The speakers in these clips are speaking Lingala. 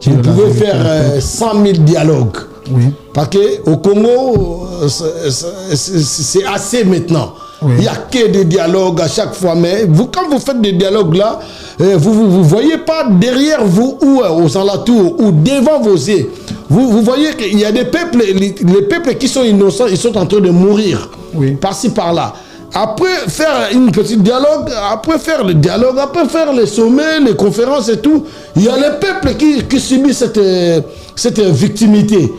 Vous pouvez faire 100 000 dialogues. Oui. Parce qu'au Congo, c'est assez maintenant. Oui. Il n'y a que des dialogues à chaque fois. Mais vous, quand vous faites des dialogues là, vous ne voyez pas derrière vous ou aux alentours ou devant vos yeux. Vous voyez qu'il y a des peuples, les peuples qui sont innocents, ils sont en train de mourir. Oui. Par-ci, par-là. Après faire une petite dialogue, après faire le dialogue, après faire les sommets, les conférences et tout, il y a les peuples qui subissent cette victimité.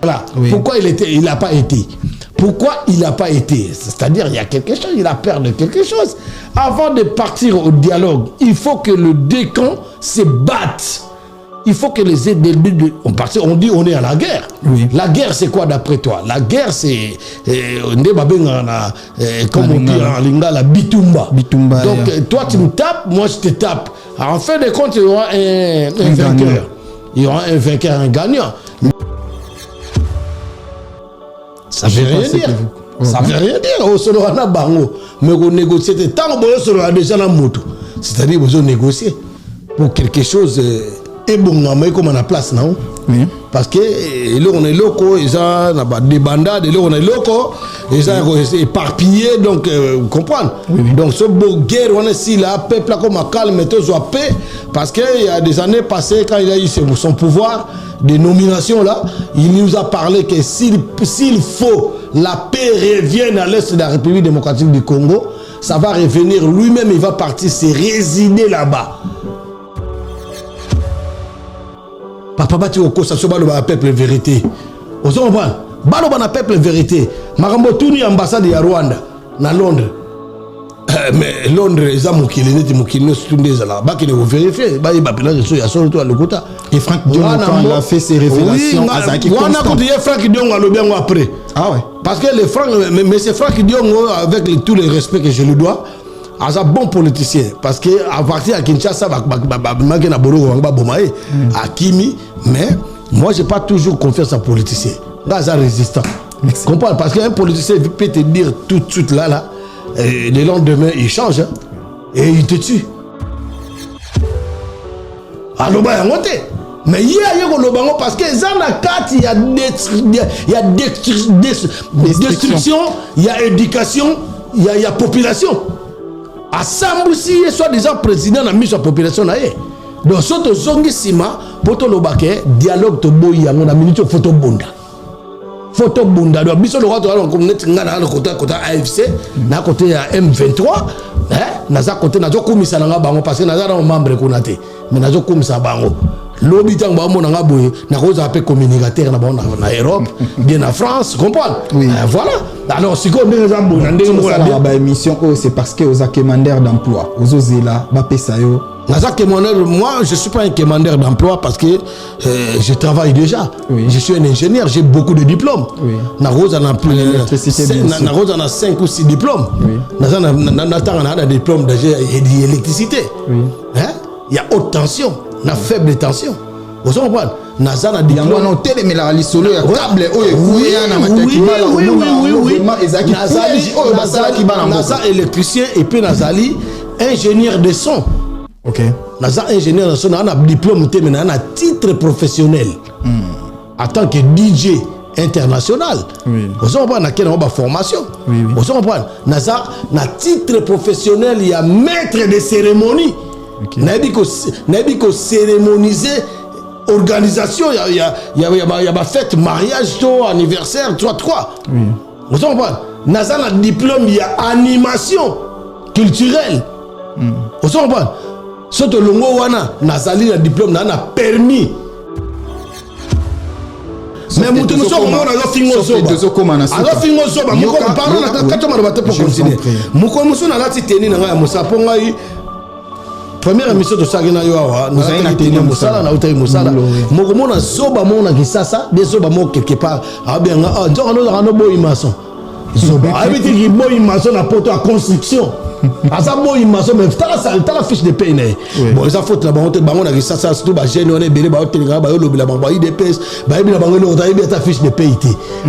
Voilà. Oui. Pourquoi il n'a pas été? Pourquoi il n'a pas été? C'est-à-dire il y a quelque chose, il a peur de quelque chose. Avant de partir au dialogue, il faut que le deux camps se battent. Il faut que les aides on dit on est à la guerre. Oui. La guerre c'est quoi d'après toi? La guerre c'est comme on dit en lingala bitumba. Donc toi tu me tapes, moi je te tape. En fin de compte il y aura un vainqueur. Il y aura un vainqueur, un gagnant. Ça veut rien dire. Ça veut rien dire. Au solo na bango, mais on négocie tant que solo déjà na moto. C'est-à-dire vous négocier pour quelque chose. Et bon, comme on a place, non? Oui. Parce que là, on est locaux, ils ont des bandades, là, on est locaux, ils ont éparpillés, donc, vous comprenez? Oui. Donc, ce beau guerre, on est ici, là, peuple, là, comme à calme, mais tous à paix, parce qu'il y a des années passées, quand il a eu son pouvoir de nomination, là, il nous a parlé que s'il faut, la paix revienne à l'est de la République démocratique du Congo, ça va revenir, lui-même, il va partir se résider là-bas. Papa bati oko ça soba le peuple vérité. Vous comprenez? Balo bana peuple vérité. Marambo tuni ambassade ya Rwanda na Londres. Mais Londres eza mukili neti mukili no stundeza là. Ba ki ne vérifier, ba yeba pela so ya solo to à l'okota. Et Franck Dion quand il a fait ses révélations à Zaki Constant. On a continué Franck Dion à lobi après. Ah ouais. Parce que les Franck mais c'est Franck Dion avec tous les respects que je lui dois. C'est un bon politicien parce que à partir de Kinshasa mais moi j'ai pas toujours confiance en politicien. Là c'est résistant. Comprends? Parce qu'un politicien peut te dire tout de suite là le lendemain il change hein, et il te tue. Alors mais il y a parce que il y a destruction, il y a éducation, il y a population. À Sambousi, soit disant président, a mis sa population là. Donc, ce que zongi sima, poto lobake, dialogue to boy, on a minute photo bunda. Photo bunda. Donc, biso le roi de la communauté, on a le côté AFC, na côté M23, hein, naza côté nazo komisa nanga bango parce que naza na membre konate, mais nazo komisa bango. Lobby tang ba mona nga boye, na koza appel communicateur na bango na Europe, bien en France, comprendre? Oui. Voilà. Alors, si on est en bonne émission, c'est parce que vous avez un commandeur d'emploi. Vous avez là, moi, je ne suis pas un commandeur d'emploi parce que je travaille déjà. Oui. Je suis un ingénieur, j'ai beaucoup de diplômes. Oui. On a 5 ou 6 diplômes. On a des diplômes d'électricité. Oui. Hein? Il y a haute tension, il y a faible tension. Vous comprenez? Nazana dit oui, Naza électricien et puis Nazali ingénieur de son. Ok. Naza ingénieur de son, on a diplôme mais on a titre professionnel en tant que DJ international. Vous comprenez? On a une formation. Vous comprenez? Naza na titre professionnel, il y a maître de cérémonie. N'a dit que cérémoniser organisation, il y a fête, mariage, anniversaire, quoi. Vous comprenez? Naza a diplôme, il y a animation culturelle. Vous comprenez? Soto longo wana, Nazali a diplôme, na permis. Mais moutou nous sommes à fingo soba. À fingo soba, mouko parle na katoma de pour continuer. Mouko musu na lati teni na ngaya musa ponga yi. Première émission de Sagina Yoawa, nous avons été Moussala, nous avons été Moussala. Mokomona Zoba Mona Gisasa, des Zoba Mo quelque part. Ah bien, nous avons boy maçon. Zoba, ah bien, il boy maçon à porte à construction. Ah ça boy maçon, mais t'as la fiche de paye. Bon, ça faut là-bas, on a Gisasa, surtout bah jeune, on est belé, bah télégramme, bah lobby là-bas, bah IDPS, bah bien là-bas, on a bien ta fiche de paye.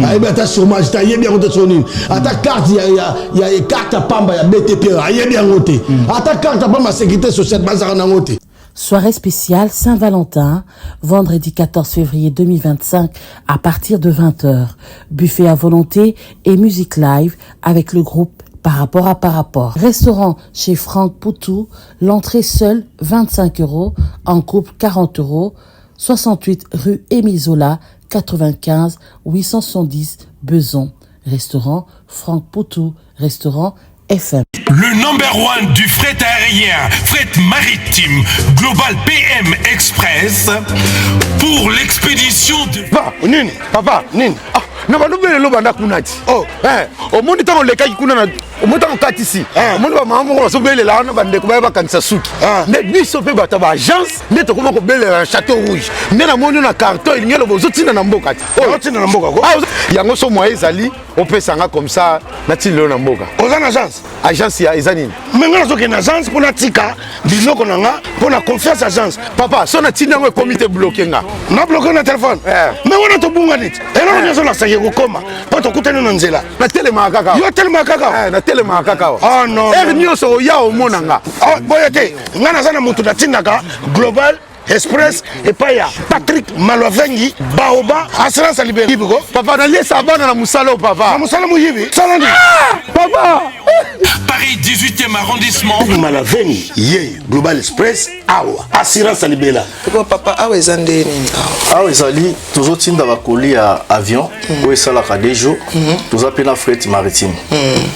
Ah bien ta chômage, t'as bien on te sonne. À ta carte, il y a carte à Pamba, il y a BTP, il y a bien noté. À ta carte à Pamba sécurité sociale, bazar na noté. Soirée spéciale Saint-Valentin, vendredi 14 février 2025 à partir de 20h. Buffet à volonté et musique live avec le groupe Par rapport à Par rapport. Restaurant chez Franck Poutou, l'entrée seule 25 €, en couple 40 €, 68 rue Émile Zola, 95 870 Beson. Restaurant Franck Poutou, restaurant FM. Le number one du fret aérien, fret maritime, Global PM Express, pour l'expédition de... Papa, Nini. Ah, na banobele lo banda kunati. Oh, o moni tango lekaki kuna na o moni tango katisi. O moni ba mama ngo so bele la na bande ko ba kanisa suki. Ne biso pe bata ba agence, ne to ko ko bele na Château Rouge. Ne na moni na carton il ngelo bozo tina na mboka. Oh, tina na mboka ko. Yango so moye ezali, on peut sanga comme ça na tilo na mboka. Oza na agence. Agence ya ezanini. Menga zo ke na agence pour na tika, biloko na nga pour na confiance agence. Papa, so na tina ngo comité bloqué nga. Na bloqué na téléphone. Mais on a to bunga dit. Et là on est sur la salle kokoma. Pas to kutana na nzela. Na telema kaka. Yo telema kaka. Na telema kaka. Ah non. Nyoso ya o monanga. Ah boyete. Ngana sana mutu na tinaka Global Express et Paya Patrick Malovengi Baoba Assurance Libéré. Papa na lesa bana na musalo papa. Na musalo muyibi. Salani. Papa. Paris 18e arrondissement. Malovengi ye Global Express awa Assurance Libéré. Papa awa ezande nini? Awa ezali toujours tinda bakoli ya avion ou esalaka des jours tous appelé la fret maritime.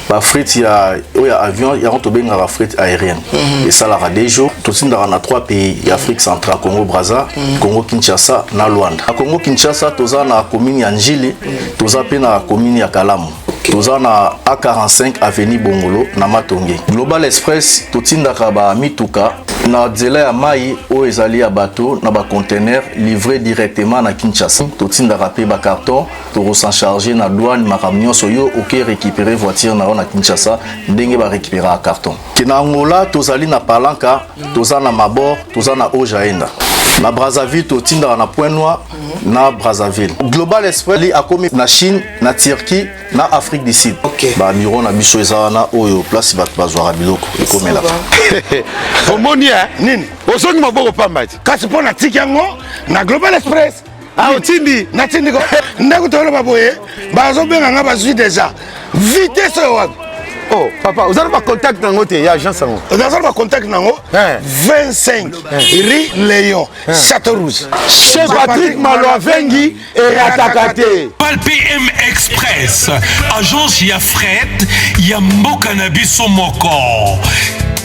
Ba fret ya avion ya on to benga fret aérienne. Esalaka des jours tous tinda na 3 pays d'Afrique centrale, Congo Brazza, Congo Kinshasa na Luanda. A Congo Kinshasa toza na commune ya Njili, toza pe na commune ya Kalamu. Toza na A45 avenue Bongolo na Matonge. Global Express totindaka ba mituka na nzela ya mai o ezali ya bateau na ba conteneur livré directement na Kinshasa. Totindaka pe ba carton to recharger na douane makamnyo soyo OK récupérer voiture na Kinshasa ndenge ba récupérer carton. Kina Angola tozali na Palanka, toza na Mabor, toza na Ojaenda. Na Brazzaville totinda na Point Noir na Brazzaville. Global Express li akomi na Chine, na Turquie, na Afrique du Sud. Ba miro na biso ezana oyo place bat bazwara biloko ekomela. Omonia nini? Osongi maboko pambati. Kasi pona tikango na Global Express. Ah otindi na tindi ko. Ndako tolo baboye. Bazo benga nga bazwi déjà. Vitesse wapi? Oh, papa, vous avez pas contact dans votre agence? Vous avez pas contact dans 25 Rue Léon, Château Rouge. Chez Patrick Malovengi et Atakate. PM Express, agence ya fret, ya mboka na biso moko.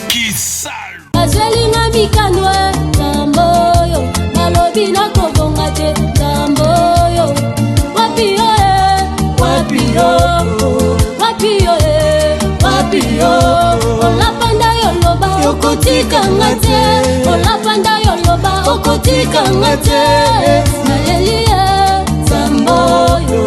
Qui sale. Azelinga mikanwe, tamboyo, malobina kobonga te, tamboyo. Wapio, wapio, wapio. Olapanda yoloba okotika ngate olapanda yoloba okotika ngate nalelie zamboyo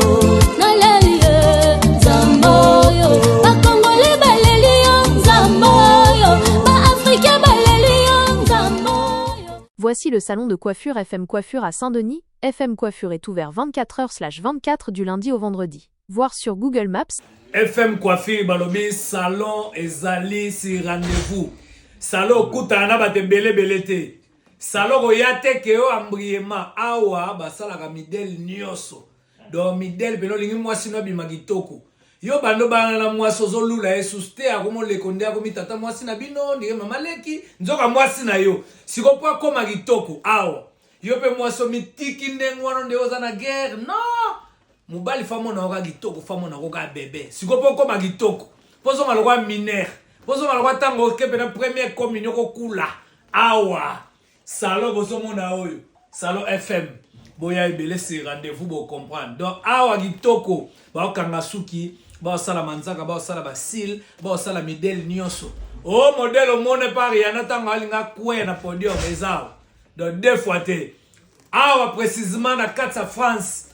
nalelie zamboyo bakongole balelie zamboyo ba-africain balelie zamboyo. Voici le salon de coiffure FM Coiffure à Saint-Denis. FM Coiffure est ouvert 24h/24 du lundi au vendredi. Voir sur Google Maps. FM Coiffure balobi salon ezali si rendez-vous. Salon kutana batembele belete. Salon oyate ke o ambriema awa basala ka midel nyoso. Do midel belo lingi mwasi no bimagitoko. Yo bando bana na mwasi ozolula esuste akomo lekonde akomi tata mwasi na bino ndike mama leki nzoka mwasi na yo. Sikopo akoma gitoko awa. Yo pe mwasi mitiki ndengwano ndeoza na guerre. Non! Mubali famo na oka gitoko famo na oka bébé sikopo koma gitoko pozo malokwa minere pozo malokwa tango kepe na première communion ko kula awa salon bozo mona oyo salon FM boya ebele c'est rendez-vous bo comprendre donc awa gitoko ba okanga suki ba sala manzaka ba sala basil ba sala modèle nyonso o modèle au monde par yana tango alinga kwe na podium ezao donc deux fois te awa précisément na 4 France.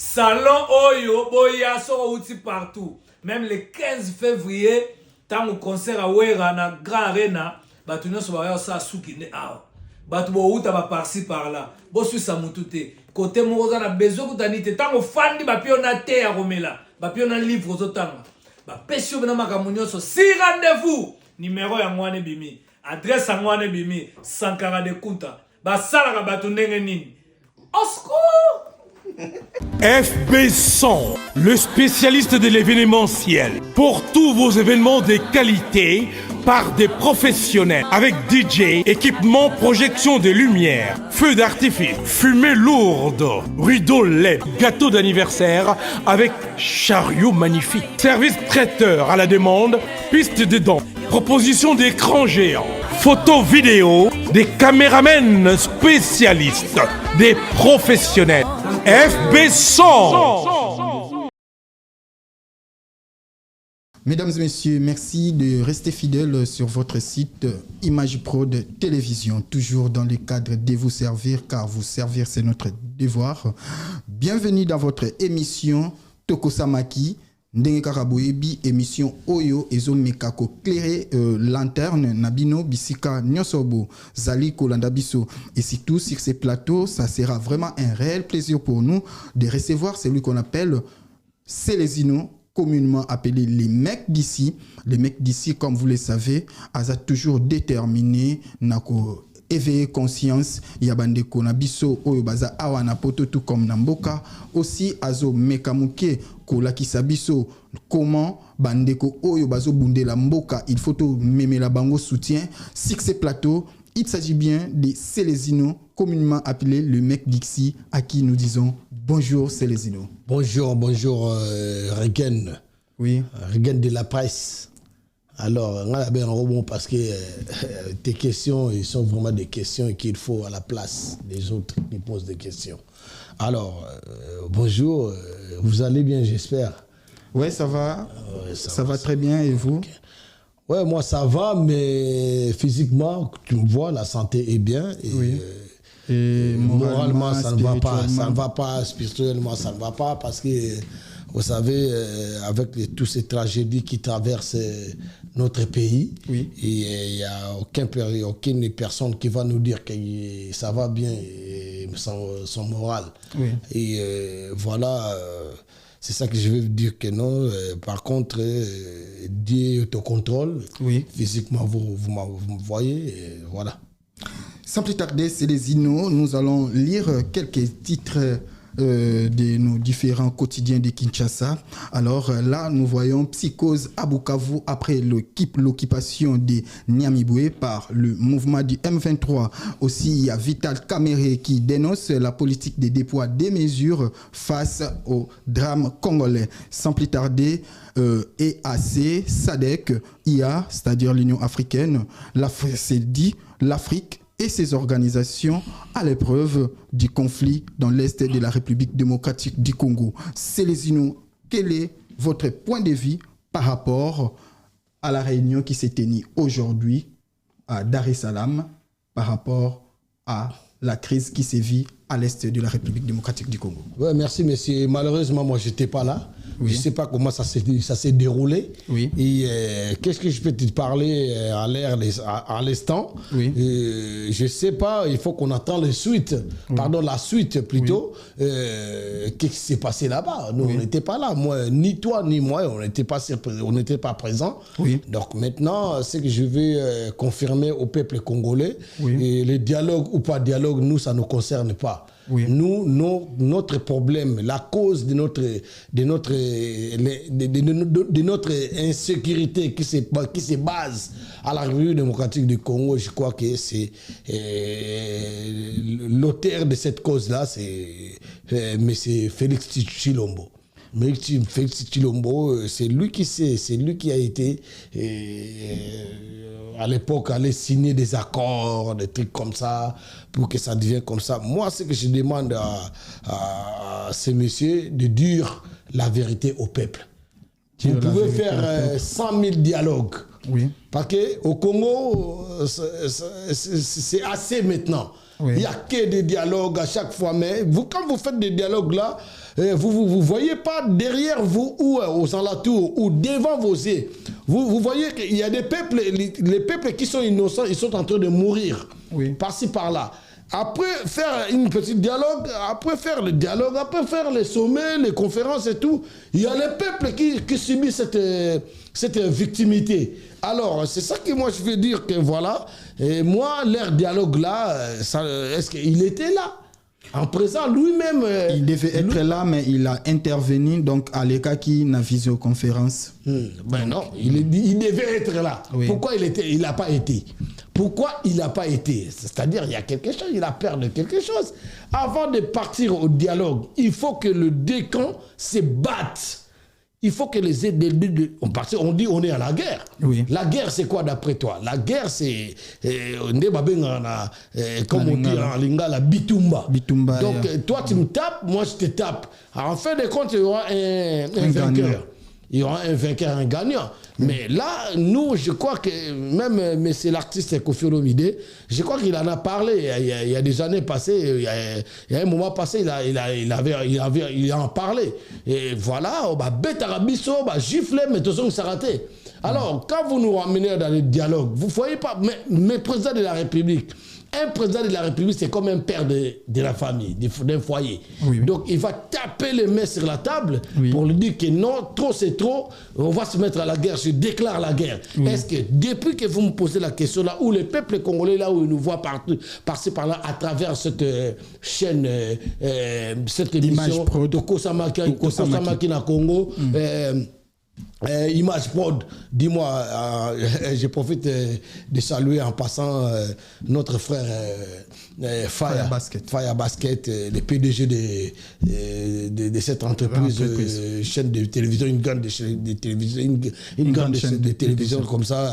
Salon Oyo, Boya, sera outil partout. Même le 15 février, tant au concert à Wera, na Grand Arena, Batuno Sobaya, ça souki ne awa. Batubo outa ba par-ci par-là. Bosu sa mutute. Côté Morosa na besoin kutanite. Tant au fan di bapiona te à Romela. Bapiona livre aux otanga. Ba pesio bena makamunyo so. Si rendez-vous. Numéro ya mwane bimi. adresse yango wana ebimi Sankara de Kunta basalaka bato ndenge nini au secours. FB100, le spécialiste de l'événementiel. Pour tous vos événements de qualité, par des professionnels, avec DJ, équipement, projection de lumière, feux d'artifice, fumée lourde, rideau LED, gâteau d'anniversaire avec chariot magnifique, service traiteur à la demande, piste de danse, proposition d'écran géant, photo vidéo, des caméramens spécialistes, des professionnels. FB100. Mesdames et messieurs, merci de rester fidèles sur votre site Image Pro de Télévision, toujours dans le cadre de vous servir, car vous servir c'est notre devoir. Bienvenue dans votre émission Tokosamaki. Ndenge karaboyebi émission Oyo ezo mekako clairer lanterne nabino bisika nyosobo zali kolanda biso, et surtout sur ces plateaux ça sera vraiment un réel plaisir pour nous de recevoir celui qu'on appelle Célésino, communément appelé les mecs d'ici. Les mecs d'ici, comme vous le savez, ont toujours déterminé nako éveiller conscience yabande kona biso oyo baza awana poto tout comme namboka aussi azo mekamuke kola kisabiso comment bandeko oyo bazo bundela mboka il faut to memela bango soutien sur ces plateaux. Il s'agit bien de Célésino, communément appelé le mec d'ici, à qui nous disons bonjour Célésino. Bonjour Regen. Oui. Regen de la presse. Alors, on a bien un rebond parce que tes questions, ils sont vraiment des questions qu'il faut à la place des autres qui posent des questions. Alors, bonjour, vous allez bien, j'espère. Ouais, ça va. Ouais, ça va très bien, et vous? Okay. Ouais, moi ça va, mais physiquement, tu me vois, la santé est bien. Et, oui. Et moralement, ça ne va pas. Ça ne va pas, spirituellement, ça ne va pas parce que, vous savez, avec toutes ces tragédies qui traversent notre pays, oui. Il n'y a aucune personne qui va nous dire que ça va bien son moral. Oui. Et voilà, c'est ça que je veux dire que non. Par contre, Dieu te contrôle. Oui. Physiquement, vous me voyez. Et voilà. Sans plus tarder, Célésino, nous allons lire quelques titres de nos différents quotidiens de Kinshasa. Alors là, nous voyons Psychose à Bukavu après l'occupation de Niamiboué par le mouvement du M23. Aussi, il y a Vital Kamere qui dénonce la politique de déploiement des mesures face au drame congolais. Sans plus tarder, EAC, SADC, IA, c'est-à-dire l'Union africaine, l'Afrique et ses organisations à l'épreuve du conflit dans l'Est de la République démocratique du Congo. Célésino, quel est votre point de vue par rapport à la réunion qui s'est tenue aujourd'hui à Dar es Salaam par rapport à la crise qui sévit à l'Est de la République démocratique du Congo? Ouais, merci, monsieur. Malheureusement, moi, je n'étais pas là. Oui. Je ne sais pas comment ça s'est déroulé. Oui. Et qu'est-ce que je peux te parler à l'instant? Oui. Je ne sais pas, il faut qu'on attende la suite. Oui. Pardon, la suite plutôt. Oui. Qu'est-ce qui s'est passé là-bas? Nous, oui. On n'était pas là. Moi, ni toi, ni moi, on n'était pas présents. Oui. Donc maintenant, ce que je vais confirmer au peuple congolais, oui. Et les dialogues ou pas dialogue, nous, ça ne nous concerne pas. Oui. Nous, notre problème, la cause de notre insécurité qui se base à la République démocratique du Congo, je crois que c'est l'auteur de cette cause-là, c'est M. Félix Tshilombo. Mais Félix Tshilombo, c'est lui qui a été à l'époque allé signer des accords, des trucs comme ça, pour que ça devienne comme ça. Moi, ce que je demande à ces messieurs, de dire la vérité au peuple. Vous pouvez faire 100 000 dialogues. Oui. Parce qu'au Congo, c'est assez maintenant. Oui. Il n'y a que des dialogues à chaque fois. Mais vous, quand vous faites des dialogues là, vous ne voyez pas derrière vous ou aux alentours ou devant vos yeux. Vous voyez qu'il y a des peuples, les peuples qui sont innocents, ils sont en train de mourir. Oui. Par-ci, par-là. après faire une petite dialogue, après faire le dialogue, après faire les sommets, les conférences et tout, il y a le peuple qui subit cette victimité. Alors, c'est ça que moi je veux dire que voilà, et moi, leur dialogue là, est-ce qu'il était là? En présent, lui-même... il devait être là, mais il a intervenu donc à l'écart qui n'a visioconférence. Ben non, il devait être là. Oui. Pourquoi il n'a pas été? Pourquoi il n'a pas été? C'est-à-dire, il y a quelque chose, il a peur de quelque chose. Avant de partir au dialogue, il faut que le deux camps se battent. Il faut que les on dit on est à la guerre. Oui. La guerre, c'est quoi d'après toi? La guerre, c'est comme on dit en lingala, bitumba. Donc, toi, tu me tapes, moi, je te tape. Alors, en fin de compte, il y aura un vainqueur. Il y aura un vainqueur, un gagnant. Mais là, nous, je crois que même c'est l'artiste Koffi Olomide, je crois qu'il en a parlé il y a des années passées, il y a un moment passé, il en parlait. Et voilà, bête arabiso, gifler, mais tout ça, ça raté. Alors, quand vous nous ramenez dans le dialogue, vous ne voyez pas, mais président de la République, un président de la République, c'est comme un père de la famille, d'un foyer. Oui. Donc, il va taper les mains sur la table pour lui dire que non, trop c'est trop, on va se mettre à la guerre, je déclare la guerre. Est-ce que depuis que vous me posez la question là, où le peuple congolais, là où il nous voit par-ci par-là, à travers cette chaîne, cette émission, Toko Samaki na Congo, Image Prod, dis-moi, je profite de saluer en passant notre frère Fire Basket, le PDG de cette entreprise, chaîne de télévision, une grande chaîne de télévision, une grande chaîne de télévision comme ça,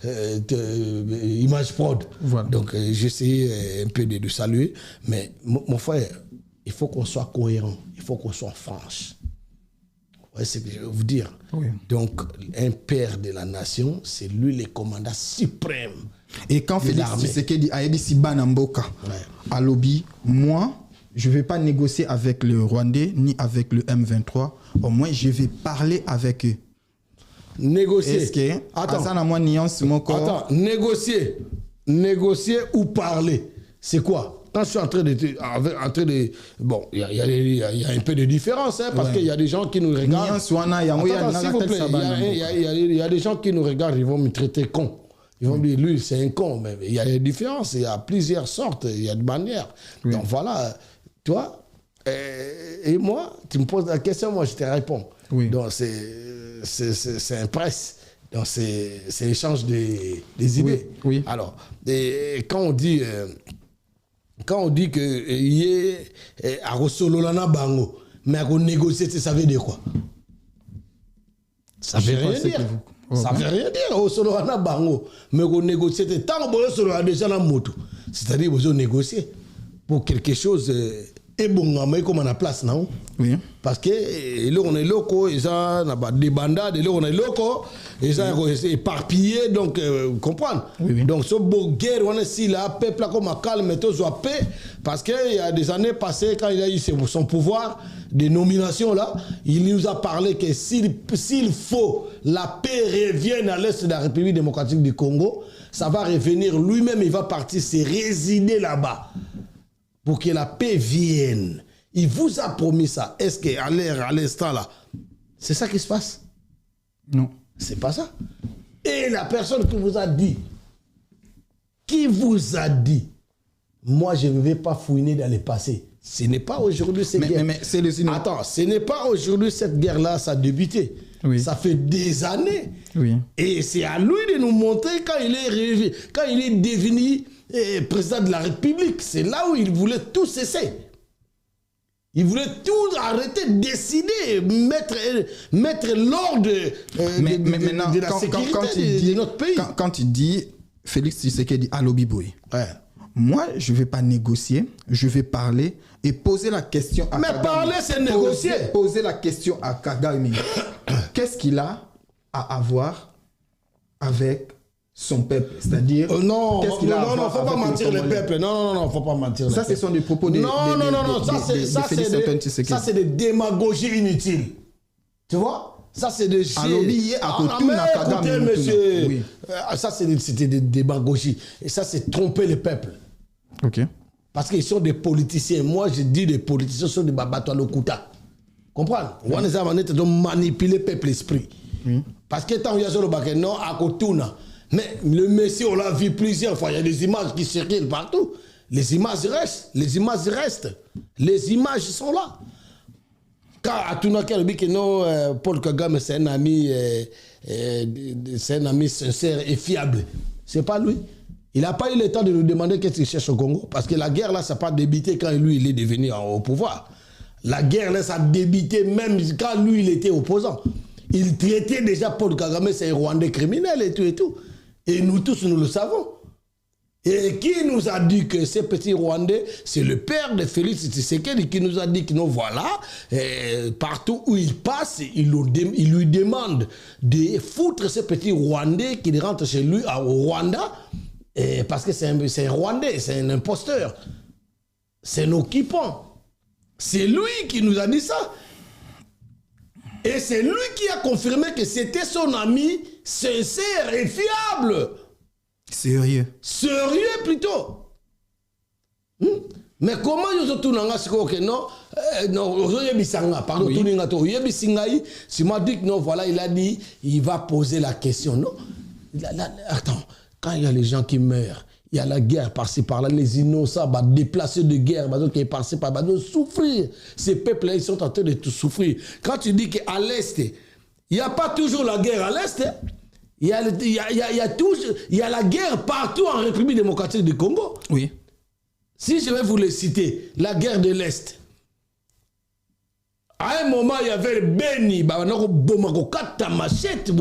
Image Prod. Voilà. Donc j'essaie un peu de saluer, mais mon frère, il faut qu'on soit cohérent, il faut qu'on soit franche. Ouais, c'est ce que je veux vous dire. Oui. Donc, un père de la nation, c'est lui le commandant suprême. Et quand Félix Tshisekedi a dit Siba Mboka à lobby, moi, je ne vais pas négocier avec le Rwandais ni avec le M23. Au moins, je vais parler avec eux. Négocier. Est-ce que attends, négocier ou parler, c'est quoi? Quand je suis en train de bon, il y a un peu de différence, hein, parce qu'il y a des gens qui nous regardent. S'il vous plaît, il y a des gens qui nous regardent, ils vont me traiter con. Ils vont me dire, lui, c'est un con. Mais il y a des différences, il y a plusieurs sortes, il y a de manières. Donc voilà, toi et moi, tu me poses la question, moi je te réponds. Donc c'est un presse. Donc c'est l'échange des idées. Alors, quand on dit... Quand on dit que y a Rosololana Bango, mais à négocier, ça veut dire quoi? Ça veut rien dire. Ça veut rien dire. Rosololana Bango, mais à négocier, tant que vous avez déjà la moto, c'est-à-dire vous avez négocié pour quelque chose. Et bon, mais comme on a place, non? Oui. Parce que là, on est locaux, ils ont des bandades, là, on est locaux, ils ont éparpillés, donc, vous comprenez? Oui. Donc, ce beau guerre, on est ici, là, peuple, là, comme à calme, mais tout soit paix, parce qu'il y a des années passées, quand il a eu son pouvoir de nomination, là, il nous a parlé que s'il faut, la paix revienne à l'est de la République démocratique du Congo, ça va revenir, lui-même, il va partir se résider là-bas. Pour que la paix vienne. Il vous a promis ça. Est-ce qu'à l'instant là, c'est ça qui se passe? Non. C'est pas ça. Et la personne qui vous a dit, moi je ne vais pas fouiner dans le passé. Ce n'est pas aujourd'hui cette guerre. Mais c'est attends, ce n'est pas aujourd'hui cette guerre-là, ça a débuté. Oui. Ça fait des années. Oui. Et c'est à lui de nous montrer quand il est devenu président de la République. C'est là où il voulait tout cesser. Il voulait tout arrêter, décider, mettre l'ordre de la sécurité de notre pays. Quand il dit, Félix Tshisekedi à Lobiboy, moi, je ne vais pas négocier, je vais parler et poser la question à Kagame. Mais parler, c'est négocier. Poser la question à Kagame. Qu'est-ce qu'il a à avoir avec son peuple, c'est-à-dire non, faut pas mentir le peuple. Non, faut pas mentir. Ça, ce sont des propos de ça, c'est des démagogies inutiles. Tu vois? Ça, c'est des écoutez, monsieur. Oui. Ça, c'était des démagogies. Et ça, c'est tromper le peuple. Ok. Parce qu'ils sont des politiciens. Moi, je dis des politiciens sont des babato à l'okuta. Comprendre? On est manipuler le peuple esprit. Parce que tant qu'il y a sur le bac, non, à Kotuna. Mais le monsieur, on l'a vu plusieurs fois. Il y a des images qui circulent partout. Les images restent. Les images restent. Les images sont là. Quand Atuna dit que non, Paul Kagame, c'est un ami sincère et fiable. C'est pas lui. Il n'a pas eu le temps de nous demander qu'est-ce qu'il cherche au Congo. Parce que la guerre, là, ça n'a pas débuté quand lui, il est devenu au pouvoir. La guerre, là, ça a débuté même quand lui, il était opposant. Il traitait déjà Paul Kagame, c'est un Rwandais criminel et tout et tout. Et nous tous, nous le savons. Et qui nous a dit que ces petits Rwandais, c'est le père de Félix Tshisekedi qui nous a dit que nous voilà, partout où il passe, il lui demande de foutre ces petits Rwandais qui rentrent chez lui au Rwanda, parce que c'est un Rwandais, c'est un imposteur. C'est un occupant. C'est lui qui nous a dit ça. Et c'est lui qui a confirmé que c'était son ami sincère et fiable. Sérieux. Sérieux plutôt. Mais comment ils ont tout que non, pardon, tu m'as dit que non, voilà, il a dit, il va poser la question. Non, attends, quand il y a les gens qui meurent, il y a la guerre par-ci par-là, les innocents, déplacés de guerre, qui est par-ci par-là, souffrir. Ces peuples-là, ils sont en train de tout souffrir. Quand tu dis qu'à l'Est, il n'y a pas toujours la guerre à l'Est, il y a la guerre partout en République démocratique du Congo. Oui. Si je vais vous les citer, la guerre de l'Est. À un moment, il y avait Beni, Kata machette,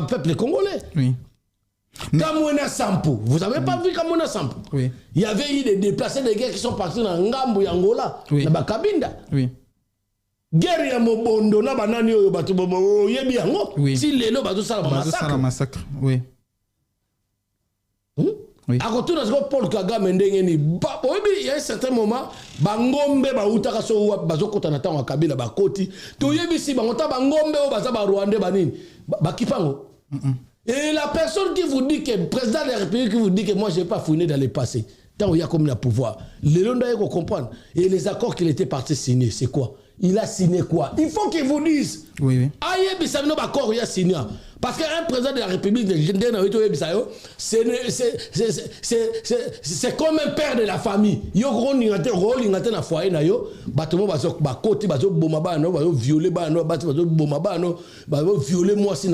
peuple congolais. Oui. Kamwena Sampo. Vous n'avez pas vu Kamwena Sampo? Oui. Il y avait eu des déplacés de guerre qui sont partis dans Ngambo, Angola, dans Bakabinda. Oui. Guerre ya mobondo na banani oyo bato bobo yebi yango. Oui. Si lelo bato sala massacre. Oui. Oui. A côté de Paul Kagame ndenge ni ba il y a un certain moment bangombe ba utaka so bazo kota na tango Kabila ba koti. To yebi si bangota bangombe o baza ba Rwandais banini. Ba kipango. Et la personne qui vous dit que le président de la République qui vous dit que moi je ne vais pas fouiner dans le passé. Tant il y a comme le pouvoir. Les gens doivent comprendre. Et les accords qu'il était parti signer, c'est quoi? Il a signé quoi? Il faut qu'ils vous disent. Oui, oui. Aïe, ça n'a pas accord, il a signé. Parce qu'un président de la République, c'est comme un père de la famille. Il y a un rôle dans le foyer. Il y a un côté, il y a un violer, violer moi, il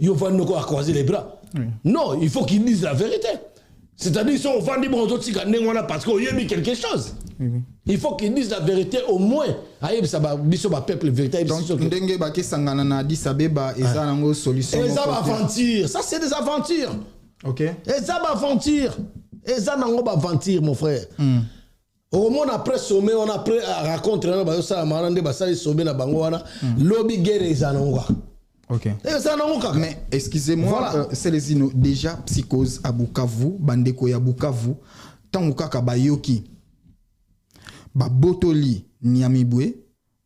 y a croiser les bras. Non, il faut qu'ils disent la vérité. C'est-à-dire qu'ils sont vendus parce qu'il y a mis quelque chose. Oui. Il faut qu'ils disent la vérité au moins. Peuple vérité. Donc, Ndenge Bake Sangana na Addis Abeba et ça une solution. Et ça va aventure. Ça c'est des aventures. OK. Et ça va aventure. Et ça n'a pas aventure mon frère. Au moins après sommet on a prêt à raconter ça marande basali sommet na bango wana lobby guerre ezanonga. OK. Et ça n'a pas. Mais excusez-moi, voilà. C'est les déjà psychose à Bukavu, bandeko ya Bukavu, tango kaka bayoki. Ba botoli Nyamibwe,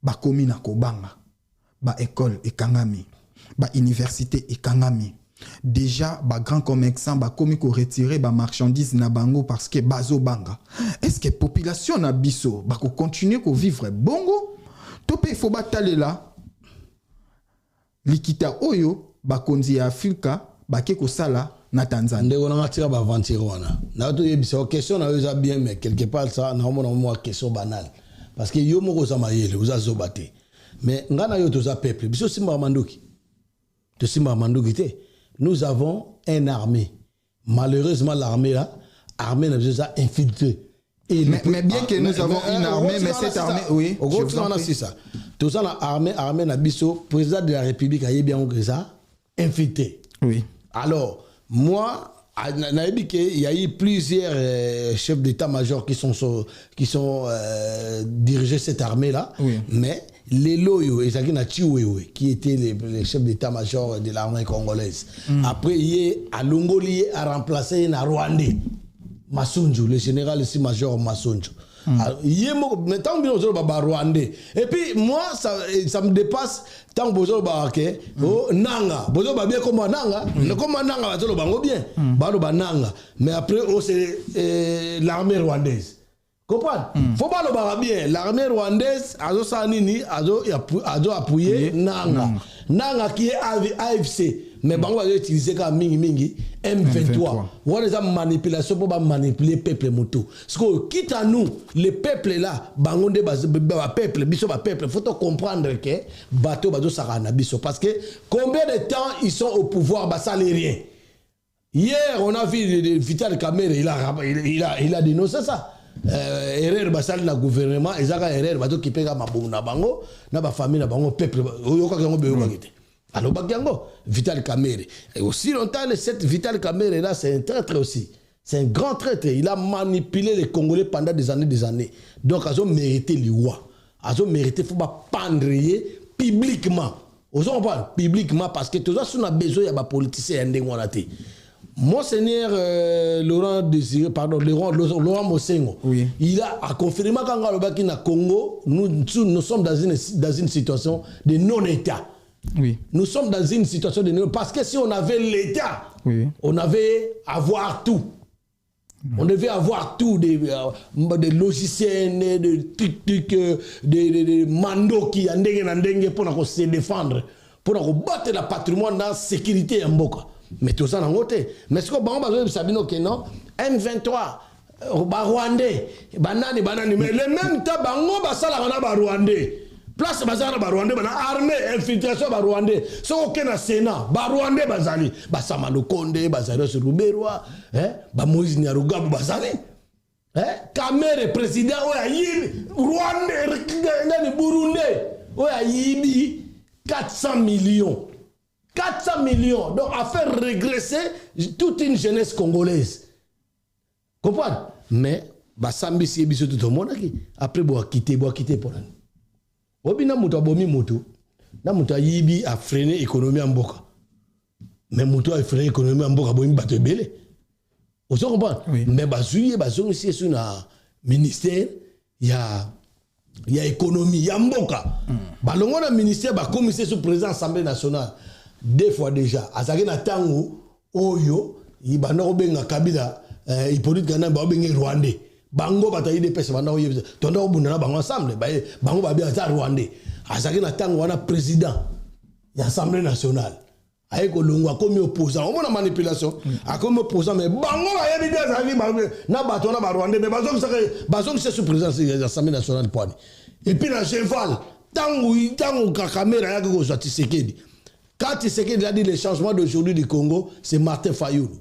ba komi na kobanga, ba école ekangami, ba université ekangami. Déjà ba grand commerçant ba komi ko retirer ba marchandises na bango parce que bazo banga. Est-ce que population na biso ba ko continuer ko vivre bongo? Topé faut bataler là. Likita oyo ba konzi ya Afrika ba ke ko sala na Tanzanie. Ndeko na tira ba aventure wana. Na to yebisa question na yoza bien mais quelque part ça na mona mo question banale. Parce que yo moko za mayele uza zobate. Mais ngana yo toza peuple. Biso simba mandoki. To simba mandoki te. Nous avons une armée. Malheureusement l'armée là, armée n'a besoin infiltrée. Mais bien que nous avons une armée, mais cette armée, oui. Au gros, c'est ça. Tout ça, l'armée n'a biso, président de la République, a bien que ça, infiltré. Oui. Alors, moi, il y a eu plusieurs chefs d'état-major qui sont dirigés cette armée-là. Oui. Mais les Loyo et Zagina Chiwewe, qui étaient les chefs d'état-major de l'armée congolaise. Après, il a Longoli a remplacé un Rwandais. Massunju, le général ici major Massunju. Mais tant que vous êtes rwandais. Et puis moi, ça me dépasse tant que vous êtes nanga. Vous êtes bien comme nanga. Comme nanga, vous êtes bien. Nanga. Mais après, c'est l'armée rwandaise. Comprendre? Faut pas le barrer bien. L'armée rwandaise a appuyé Nanga. Nanga qui est AFC. Mais on va utiliser comme mingi M23. On va des manipulations pour manipuler le peuple moto. Parce que quitte à nous, les peuples là, bangonde peuple, biso peuple, faut comprendre que bateau bateau sarana biso parce que combien de temps ils sont au pouvoir, bah ça les rien. Hier, on a vu Vital Kamerhe, il a dénoncé ça. Erreur basal na gouvernement ezaka erreur bato kipeka mabomu na bango na ba famille na bango peuple oyoka kango beyoka kite alors bagango Vital Kamerhe et aussi longtemps cette Vital Kamerhe là c'est un traître aussi, c'est un grand traître, il a manipulé les Congolais pendant des années donc ils ont mérité l'iwa, ils ont mérité faut pas pendre publiquement aux on parle publiquement parce que tout ça on a besoin ya ba politicien ndengwanate. Monseigneur Laurent Mosengo, oui. Il a confirmé qu'en Congo, nous sommes dans une situation de non-État. Oui. Nous sommes dans une situation de non-État. Parce que si on avait l'État, oui. On avait avoir tout. On devait avoir tout, des logiciels, des trucs, des mandos qui ont pour se défendre, pour battre le patrimoine dans la sécurité en Boka. Mais tout ça dans côté. Mais ce que bon besoin de Sabino que non M23 Rwandais banani mais le même temps bango basala na Rwandais place bazana Rwandais bana armée infiltration Rwandais so aucun Sénat Rwandais bazali basama Lokonde bazali sur Ruberwa ba Moïse Nyarugabo bazali Kamerhe président oya yibi Rwandais nani Burundi oya yibi 400 millions. 400 millions, donc à faire régresser toute une jeunesse congolaise. Comprenez? Mais, Sambi si ebiso tout le monde après boa quitter pour nous. Obi na muto abomi moto, na muto yibi a freiner l'économie en boka. Mais muto a freiner l'économie en boka bomi bato belé. Vous comprenez? Oui. Mais bazouye bazong si sur na ministère il y a économie, il y a mboka. Balongo na ministère ba commissaire sous président Assemblée nationale. Deux fois déjà azaki na tango oyo ibana obenga Kabila Hippolyte Kana ba obenga Rwandais bango batayi de pesa bana oyo tonda obundana bango ensemble bango ba bia za Rwandais azaki na tango wana président ya Assemblée nationale ayeko longwa comme opposant on a manipulation a comme opposant mais bango ba yebi des avis na bato na ba Rwandais mais bazong c'est sous président de l'Assemblée nationale poani et puis na cheval tango Kakamera ya ko zo Tshisekedi. Quand Tshisekedi a dit le changement d'aujourd'hui du Congo, c'est Martin Fayoulou.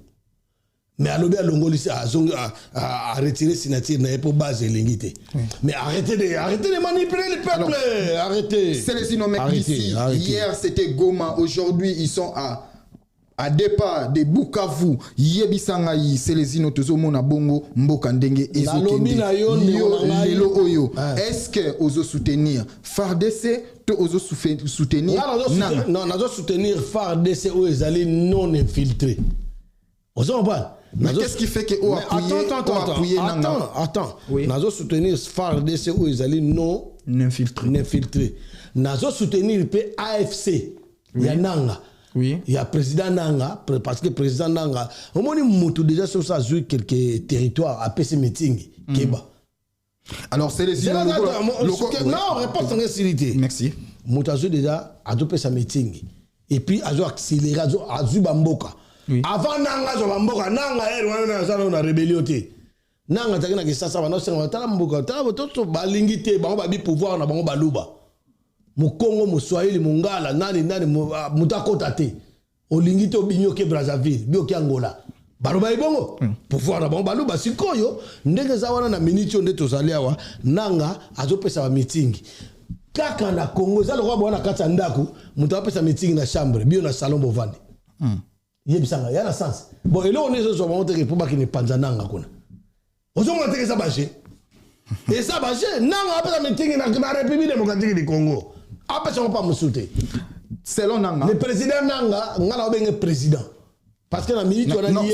Mais à l'obé à Longoli a retiré signature pour base l'ingité. Mais arrêtez de manipuler les peuples. Arrêtez. C'est les innommables ici. Hier c'était Goma, aujourd'hui ils sont à départ de Bukavu. Yebisangayi, c'est les inotozo mona bongo mboka ndenge ezokende. Lelo oyo. Est-ce que ozo soutenir FARDC to ozo soutenir non, nazo soutenir FARDC ou ezali non infiltré. Ozo pas. Mais qu'est-ce qui fait que o appuyer attends. Nazo soutenir FARDC ou ezali non infiltré. Nazo soutenir pe AFC. Yananga. Oui. Il y a président Nanga, parce que président Nanga, au moins il déjà sur ça joué quelques territoires à PC meeting Keba. Alors c'est les non, réponse en réalité. Merci. Moutazo déjà a dopé sa meeting et puis a accéléré a Bamboka. Avant Nanga zo Bamboka Nanga on a rébellioté. Nanga takina que ça va non c'est tala Mboka tala to balingité bango ba bi pouvoir na bango baluba. Mukongo Muswahili Mungala nani mutakota te olingite obinyoke Brazzaville bioki Angola baroba ibongo pouvoir na bango baluba sikoyo ndenge za wana na minute onde tozali awa nanga azopesa ba meeting kaka na Congo za lokwa bwana kata ndaku mutu apesa meeting na chambre bio na salon bovandi yebisanga yana sens bon elo on est zo monte que pour ba ki ne panza nanga kuna ozo monte que ça baje et ça baje nanga apesa meeting na République démocratique du Congo. Après, ça ne va pas me soutenir. Selon Nanga. Le président Nanga, Nanga est président. parce que la minute on a dit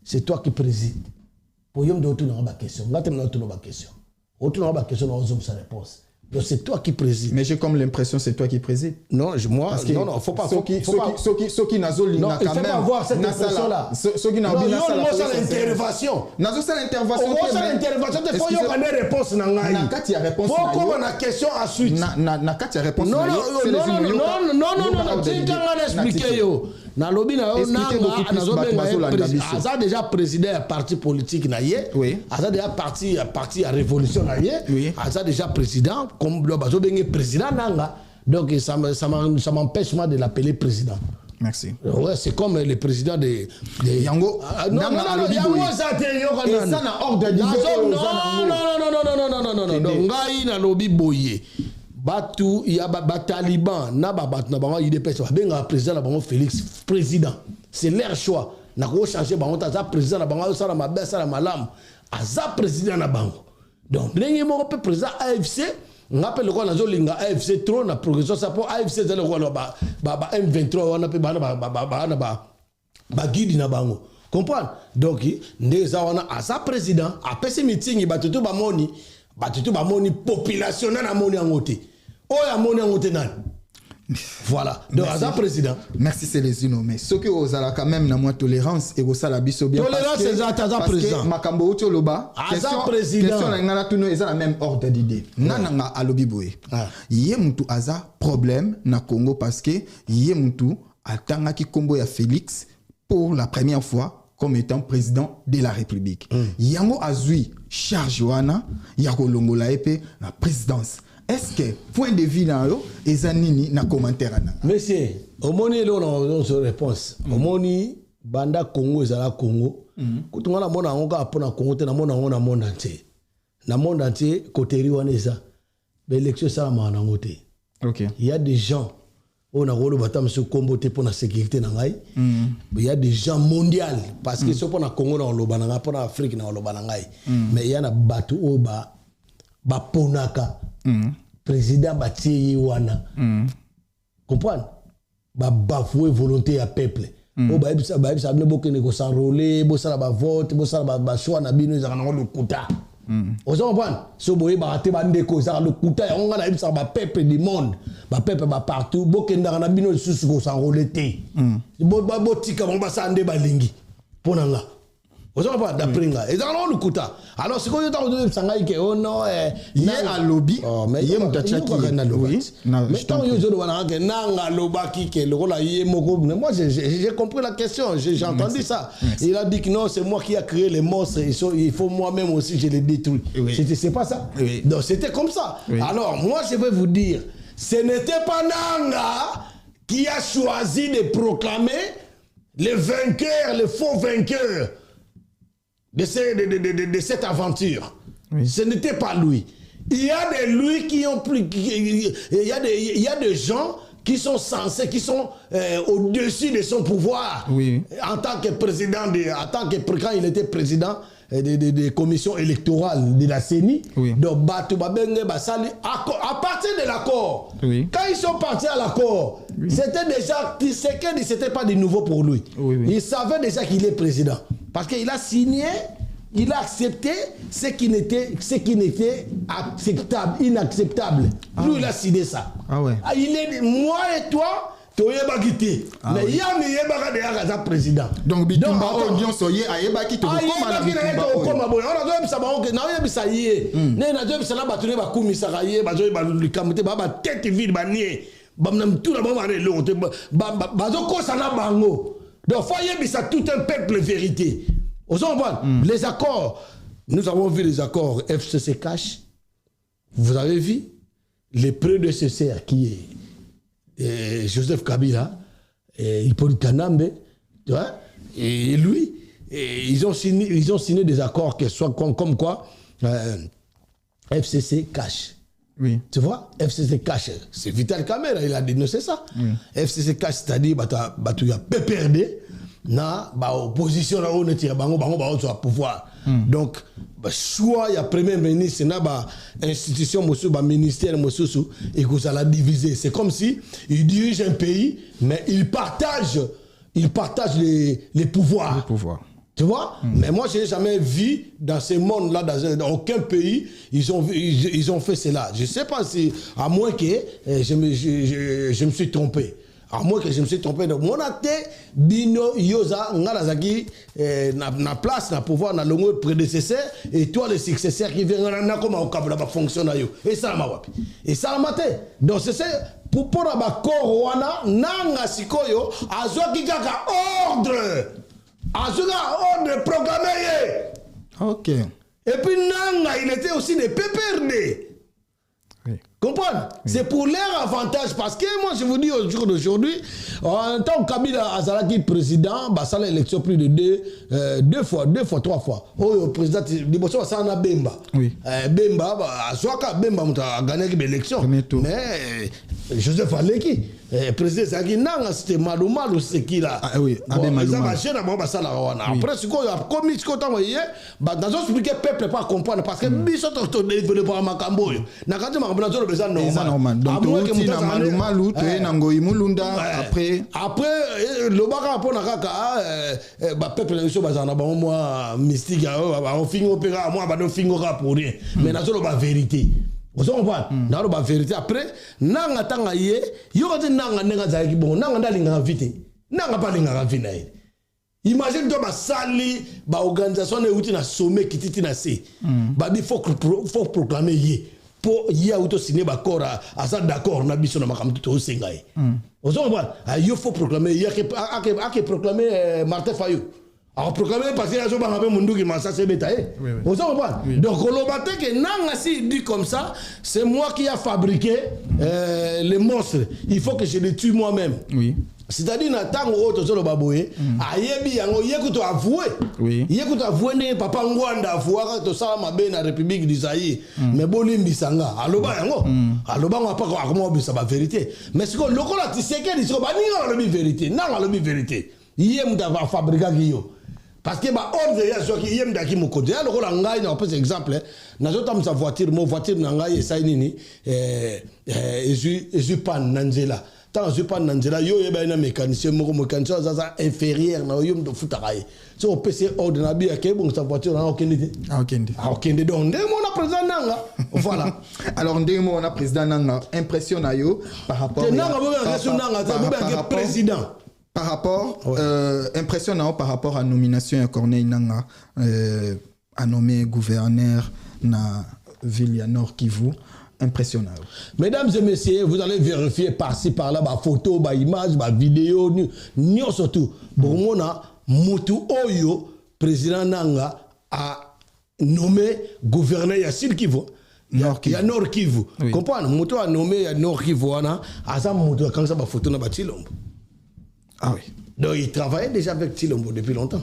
c'est toi qui préside. Pour y avoir une question. Réponse. Donc c'est toi qui préside. Mais j'ai comme l'impression c'est toi qui préside. Non, moi, non, faut pas. Ceux qui n'ont non, il faut pas avoir cette impression-là. Ceux qui n'ont pas l'intervention. L'intervention, il faut y avoir une réponse. Pourquoi on a question à suite? Non, expliquer. Na lobby na a déjà président un parti politique na yé, a déjà parti à révolution na yé, a déjà président comme le bazo bengue président nanga, donc ça m'empêche moi de l'appeler président. Merci. Ouais, c'est comme le président de Yango. Non, ça n'a ordre de non. Ngai na lobby boye. Batu ya Taliban na babat na bango IDPS ba benga président na bango Félix président, c'est leur choix na ko changer bango ta président na bango ça la mabe ça la malam aza président na bango. Donc ndenge moko pe président AFC ngapele ko na zo linga AFC trop na progression ça pour AFC za le ko ba M23 wana pe ba guide na bango comprendre. Donc ndeza wana aza président apesi meeting batutu ba moni population na moni angote. Oya moni angote nan. Voilà. Donc Aza président. Merci Célestino. Mais ce que vous avez quand même moins tolérance et vous avez la biso bien. Tolérance c'est Aza président. Makambo Choloba. Aza président. Question na ngala tuno eza la même ordre d'idée. Nananga alobi boye. Yé mutu Aza problème na Congo parce que yé mutu atanga ki kombo ya Félix pour la première fois comme étant président de la République. Yango azui charge wana ya kolongola epé la présidence. Est-ce que point de vue là yo ezanini na commentaire ana? Monsieur, au moni là on a réponse. Au moni banda Congo ezala Congo. Kutunga na mona ngoka apona Congo te na mona ngona monde entier. Na monde entier côté wana eza. L'élection ça ma na ngote. OK. Il y a des gens on a rôle batam sur combo te pour la sécurité na ngai. Il y a des gens mondiaux parce que c'est pour na Congo na loba na pour na Afrique na loba na ngai. Mais il y a na batu o ba ponaka. Président Batiye wana. Comprendre? Ba bafouer volonté à peuple. O ba ebisa ne bokene ko s'enrôler, bo sala ba vote, bo sala ba choix na bino za na le kuta. Vous comprenez? So boye ba te ba ndeko za le kuta on na ebisa ba peuple du monde, ba peuple ba partout, bokenda na bino susu ko s'enrôler té. Bo tika ba sande ba lingi. Ponanga. Vous comprenez d'après nga. Et dans le kuta. Alors c'est quoi yo ta de sangai ke oh non il y a un lobby mais il y a un tchaki oui mais tant yo zo wana ke nanga lobaki ke lokola yé moko mais moi j'ai compris la question j'ai entendu ça. Il a dit que non c'est moi qui a créé les monstres il faut moi-même aussi je les détruis. C'est pas ça. Donc c'était comme ça. Alors moi je vais vous dire ce n'était pas Nanga qui a choisi de proclamer les vainqueurs, les faux vainqueurs de cette aventure. Ce n'était pas lui. Il y a des lui qui ont plus. Il y a des gens qui sont censés, qui sont au-dessus de son pouvoir. En tant que président, quand il était président des commissions électorales de la CENI. Donc, à partir de l'accord, quand ils sont partis à l'accord, c'était déjà. C'était pas de nouveau pour lui. Il savait déjà qu'il est président. Parce qu'il a signé, il a accepté ce qui n'était acceptable, inacceptable. Lui, il a signé ça. Il est moi et toi, tu es bagité. Mais il y a un président. Donc, Bitumba audience, il y a un bagité. Donc, il y a tout un peuple vérité. Les accords, nous avons vu les accords FCC Cash. Vous avez vu les prédécesseurs qui est Joseph Kabila, Hippolyte Kanambe, tu vois, et lui, ils ont signé des accords qui sont comme quoi FCC cache. Oui. Tu vois, FCC cache. C'est Vital Kamera, il a dénoncé ça. Oui. FCC cache, c'est-à-dire, il y a PPRD, na opposition là, on est au pouvoir. Donc, soit il y a premier ministre, na institution, ministère, et que ça l'a divisé. C'est comme si il dirige un pays, mais il partage les pouvoirs. Les pouvoirs. Tu vois? Mais moi, je n'ai jamais vu dans ce monde-là, dans aucun pays, ils ont fait cela. Je ne sais pas si, à moins que je me suis trompé. À moins que je me suis trompé. Donc, mon acte, Bino, Yosa, Ngalazaki, na place, na pouvoir, na longue prédécesseur, et toi, le successeur qui vient, na comment au Kabula fonctionne. Et ça, ma wapi. Et ça, ma tête. Donc, c'est ça. Pour la Corona, Nanga Sikoyo, Azoki Kaka, ordre. Ordre proclamé. Ok. Et puis Nanga, il était aussi des PPRD. Oui. Comprenez? Oui. C'est pour leur avantage. Parce que moi, je vous dis au jour d'aujourd'hui, en tant que Kabila Azalaki président, bah, ça a l'élection plus de deux fois, 3 fois. Oh, le président, ça en a Bemba. Oui. Bemba, Azwaka, Bemba, a gagné l'élection. Mais Joseph Aleki, président Zaki Nanga, c'était Malou, c'est qui là? Ah oui, Abé Malou. Après, ce qu'on a commis, ce qu'on a envoyé, dans un expliqué, le peuple pas comprendre. Parce que Bissot, on développe par Makambo. Nakati Makambo, c'est normal. Donc, tu as Malou, tu es Nangoy Moulunda. Après, le baka pour Nakaka, peuple, moi, mystique, on finit opéra, moi, on finit pour rien. Mais dans la vérité. Vous comprenez? Dans la vérité, après, nanga tanga ye, yokote nanga nenga zaiki bon, nanga ndalinga vite, nanga pas linga vite. Imagine toi ba sali, ba organisation ne outi na sommet kititi na se, ba bi faut proclamer ye, pour ye auto signer ba corps à ça d'accord na biso na makam tout au sengai. Vous comprenez? Il faut proclamer ye que proclamer Martin Fayou. Alors proclamer parce qu'il y a un peu de qui m'a ça c'est bétail. Vous comprenez? Donc on l'a que Nanga si dit comme ça, c'est moi qui a fabriqué les monstres. Il faut que je les tue moi-même. Oui. C'est-à-dire natang auto solo baboye, ayebi yango yekuto avoué. Oui. Yekuto avoué ne papa ngwanda avouaka to sala mabe na République d'Isaïe. Mais bolimbi sanga. Aloba yango. Aloba ngo pas comment bisa ba vérité. Mais ce que lokola tiseke dit ko ba ni ngalo vérité. Nanga lo vérité. Yem da va fabriquer yo. Parce que bah ordre ya so ki yem da ki mo côté alors la ngai na par exemple na zo tam sa voiture mo voiture na ngai sa nini ezu pan nanzela tant je pan nanzela yo yeba na mécanicien mo mécanicien za inférieur na yo ndo futaraye so PC ordre na bi ke bon sa voiture na okende okende donc ndemo na président nanga voilà alors ndemo na président nanga impression na yo par rapport à président. Par rapport, impressionnant par rapport à la nomination à Corneille Nanga, à nommer gouverneur na ville Nord Kivu, impressionnant. Mesdames et messieurs, vous allez vérifier par-ci par-là, ma photo, ma image, ma vidéo, nous surtout. Bon, mona Mutu Oyo, président Nanga, a nommé gouverneur Yassil Kivu. Il y a Nord Kivu. Comprenez? Mutu a nommé Nord Kivu, a ça Mutu quand ça ma photo na Batilombo. Ah oui. Donc il travaillait déjà avec Tilombo depuis longtemps.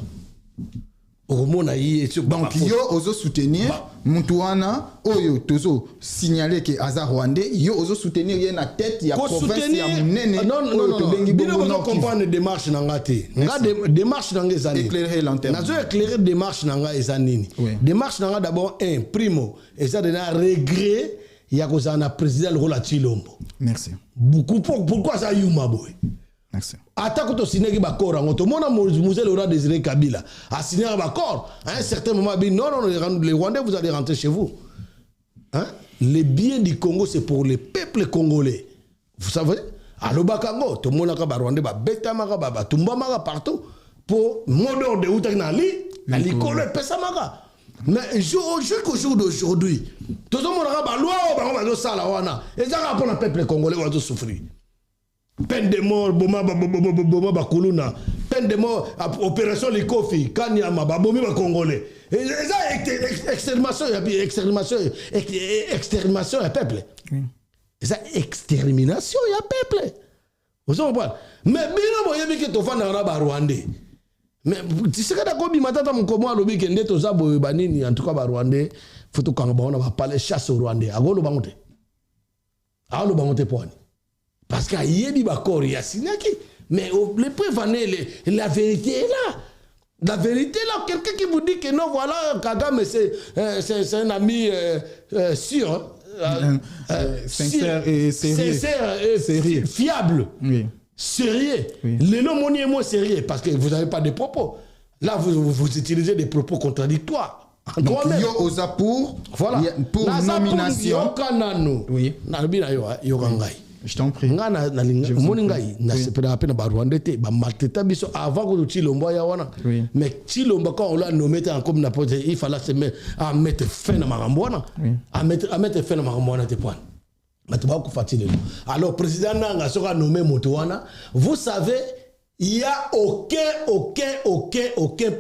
Donc yo ozo soutenir Mutuana oyo tozo signaler que Aza Rwandais yo ozo soutenir y a na tête il y a province il y a munene non bien comprendre démarche nanga té démarche nanga ezani éclairer lanterne nazo éclairer démarche nanga ezani démarche nanga d'abord un primo et ça donne un regret il y a cause na président le rôle Tilombo. Merci beaucoup pourquoi ça yuma boy. Merci. Attaque au signer bakor en tout monde Moselle Laurent Désiré Kabila a signé un bakor à un certain moment non les Rwandais vous allez rentrer chez vous hein les biens du Congo c'est pour les peuples congolais vous savez à l'Obakango tout le monde a Rwandais ba beta maka ba tumba maka partout pour modor de utanali na likolo pesa maka mais jusqu'au jour d'aujourd'hui tout le monde a ba loi ba sala wana et ça pour le peuple congolais va souffrir. Peine de mort, boma bakuluna, peine de mort, opération Likofi, Kanyama, babomi ba congolais. Et ça extermination ya peuple. Et ça extermination ya peuple. Vous comprenez? Mais bino boyebi ke tofana na ba Rwandais. Mais tu sais que d'accord bi matata mkomo alobi ke ndeto za boye banini en tout cas ba Rwandais Photo quand on va parler chasse au Rwandais. À gauche, le bangote poani. Parce qu'il y a des bakor, il y a sinaki. Mais les preuves, la vérité est là. La vérité est là. Quelqu'un qui vous dit que non, voilà, Kagame, c'est un ami sûr. Sincère et sérieux. Sincère, fiable. Oui. Sérieux. Oui. Le nom est moins sérieux parce que vous n'avez pas de propos. Là, vous utilisez des propos contradictoires. Donc, yo osa pour, voilà. Pour nomination. Oui. Je t'en prie. Avant que Chilombo ya wana. Mais Chilombo quand on l'a nommé comme n'importe, il fallait se mettre à mettre fin à Marambouana. À mettre fin à Marambouana te point. Alors président Nanga sera nommé Moutouana. Vous savez, il y a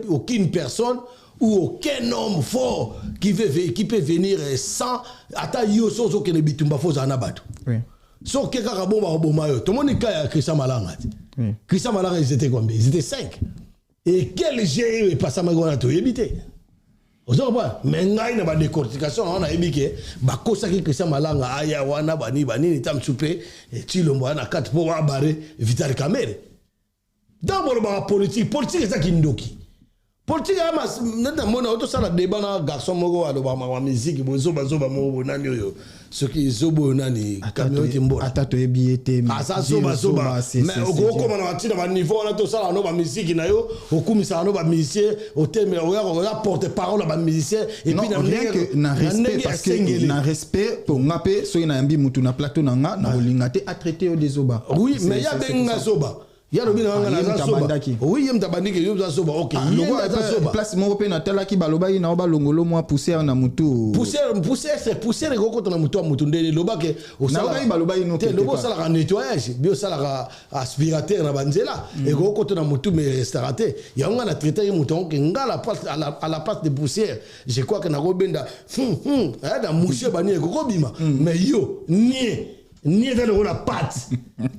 aucune personne ou aucun homme fort qui peut venir sans ata yo sozo que ne bitumba fo zanabatu. Oui. So que karabomba bomayo. Tout le monde kaya Christian Malanga. Oui. Christian Malanga ils étaient combien? Ils étaient 5. Et quel GE est passé à Magona to éviter. Vous savez mais ngai na ba décortication on a ébiqué ba kosa ki Christian Malanga aya wana bani ni tam souper et Chilombo na 4 pour barrer Vital Kamerhe. D'abord ba politique c'est ça qui ndoki. Politique amas neta mona auto sala débat na garçon moko aloba ma musique bozo bazoba mo nani oyo ce qui zobo nani camion timbo atato ebiete asa zoba mais oko na batina ba niveau na to sala no ba musique na yo okumisa no ba musicien au thème on a porte parole ba musicien et puis rien que na respect parce que na respect pour ngape so ina yambi mutu na plateau na nga na olingate a traiter au désoba oui mais ya benga zoba. Il y a le bien dans soba. Oui, il y a tabandiki yo za soba. OK. Place mo pe na tala ki baloba ina oba longolo mo poussière na mutu. Poussière c'est poussière ko ko na mutu ndele loba ke o sala baloba ino te lobo sala nettoyage, bio sala aspirateur na banzela et ko ko na mutu mais restaurateur. Il y a on a traité mutu ke ngala à la place de poussière. Je crois que na robenda da mouche bani ko bima. Mais yo ni dans la patte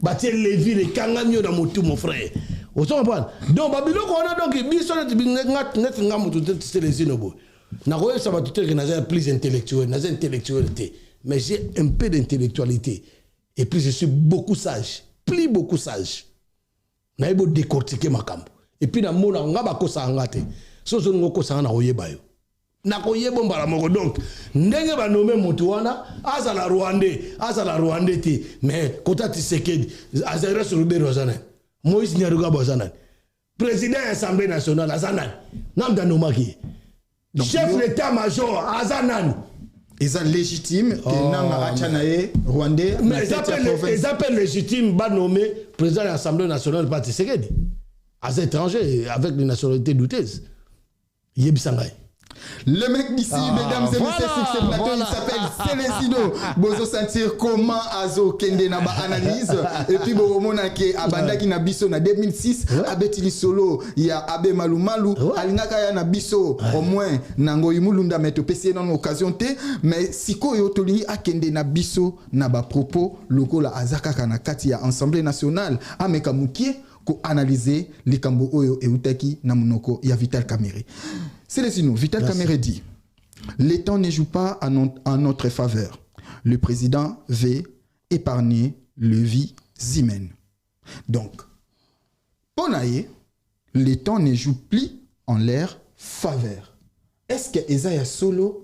bâtir les villes et kanganyo dans motu mon frère au son pas donc babilo ko on a donc biso net nga motu c'est les inobo na ko ça va tout que na plus intellectuel na intellectualité mais j'ai un peu d'intellectualité et puis je suis beaucoup sage plus beaucoup sage na ibo décortiquer makambo et puis na mona nga ba ko sa ngate so so ngoko sa na oyeba yo na koyebo mbala moko donc ndenge ba nommé mutu wana azala Rwandais ti mais kota Tshisekedi azara surube rozana Moïse Nyaruga bozana président de l'Assemblée nationale azana namda nomaki chef d'état-major azana ils sont légitimes que nanga achanae Rwandais mais ils appellent légitime ba nommé président de l'Assemblée nationale pas Tshisekedi à étranger avec une nationalité douteuse yebisangai. Le mec d'ici, mesdames et messieurs, sur ce plateau, il s'appelle Célestino. Bozo sentir comment Azo Kende na ba analyse. Et puis Boromona ke abanda ki na biso na 2006, abetili solo, il y a Abe Malumalu, alingaka ya na biso au moins nango imulunda meto pesi dans occasion te, mais siko yo toli akende na biso na ba propos loko la azaka kana kati ya Assemblée nationale ameka mukie ko analyser les kambo oyo e utaki na munoko ya Vital Kamerhe. C'est les signaux. Vital Kamerhe dit les temps ne jouent pas en notre faveur. Le président veut épargner les vies humaines. Donc, Ponaye, les temps ne jouent plus en leur faveur. Est-ce que Esaïa Solo,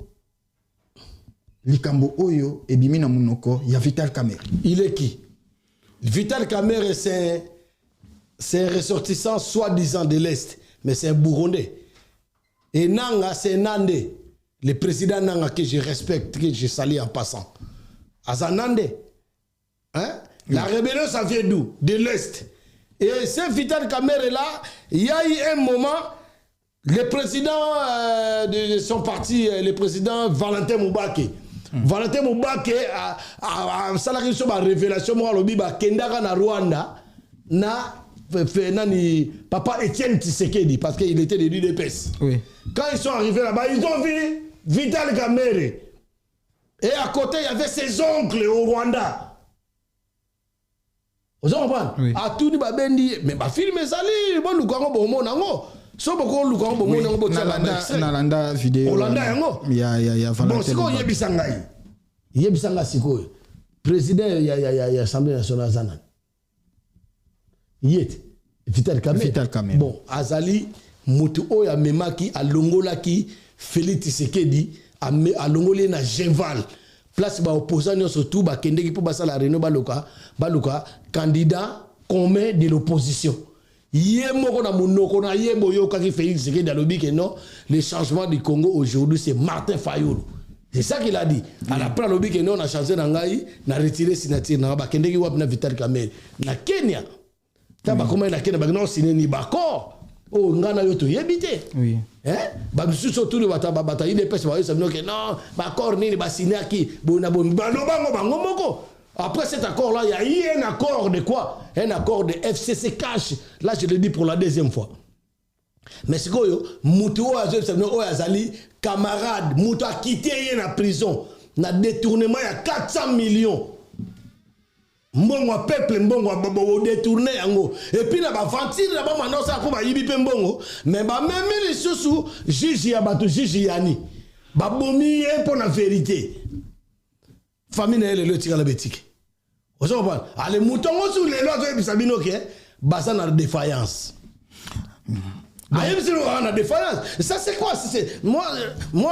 Likambo Oyo et Bimina Munoko, il y a Vital Kamerhe? Il est qui? Vital Kamerhe, c'est un ressortissant soi-disant de l'Est, mais c'est un Burundais. Et Nanga, c'est Nande, le président Nanga que je respecte, que je salue en passant. Azanande. Hein? La rébellion, ça vient d'où? De l'Est. Et ce Vital Kamerhe là, il y a eu un moment, le président de son parti, le président Valentin Moubake. Valentin Moubake a salarié sur ma révélation, moi, le Biba, Kendara na Rwanda, na Nani, papa Étienne Tshisekedi, parce qu'il était de l'UDPS. Oui. Quand ils sont arrivés là-bas, ils ont vu Vital Kamerhe. Et à côté, il y avait ses oncles au Rwanda. Vous comprenez? Oui. À tout le monde, mais ma fille me sali, bon, nous avons bon nango. so boko luka on bomo ngo botala nalanda vidéo Olanda yango ya bon siko yebisanga siko président ya assemblée nationale zana yet Vital Kamerhe bon azali mutu oyo amemaki alongolaki Félix Tshisekedi alongoli na Genval place ba opposant nyonso tout ba kendeki po basala réunion baluka candidat commun de l'opposition yé moko na monoko na yé boyoka ki Félix Tshisekedi alobi que non le changement du Congo aujourd'hui c'est Martin Fayulu. C'est ça qu'il a dit. À la plan alobi que non on a changé na ngai na retiré signature na ba kendeki wap na Vital Kamerhe na Kenya. Taba comment na Kenya ba non signé ni d'accord. Oh ngana yo to yebite. Oui. Ba misusu tout le bata il dépêche ba yo ça que non ba accord ni ba signé ki bona bango moko. Après cet accord-là, il y a eu un accord de quoi? Un accord de FCC cash. Là, je le dis pour la deuxième fois. Mais c'est quoi? Moutou Azali, camarade, Moutou a quitté la prison. Na détournement, il y a 400 millions. Mbongo peuple, mbongo détourné. Et puis, il y a des ventiles, là-bas, maintenant, ça a yibi mbongo. Mais même les sous, juge Yabatou, juge Yani. Babomi, pour la vérité. Famille n'est le tir à la bétique. Vous comprenez? Allez, moutons sur les lois de Sabino, ok? Basan a défaillance. On a défaillance. Ça, c'est quoi? Moi,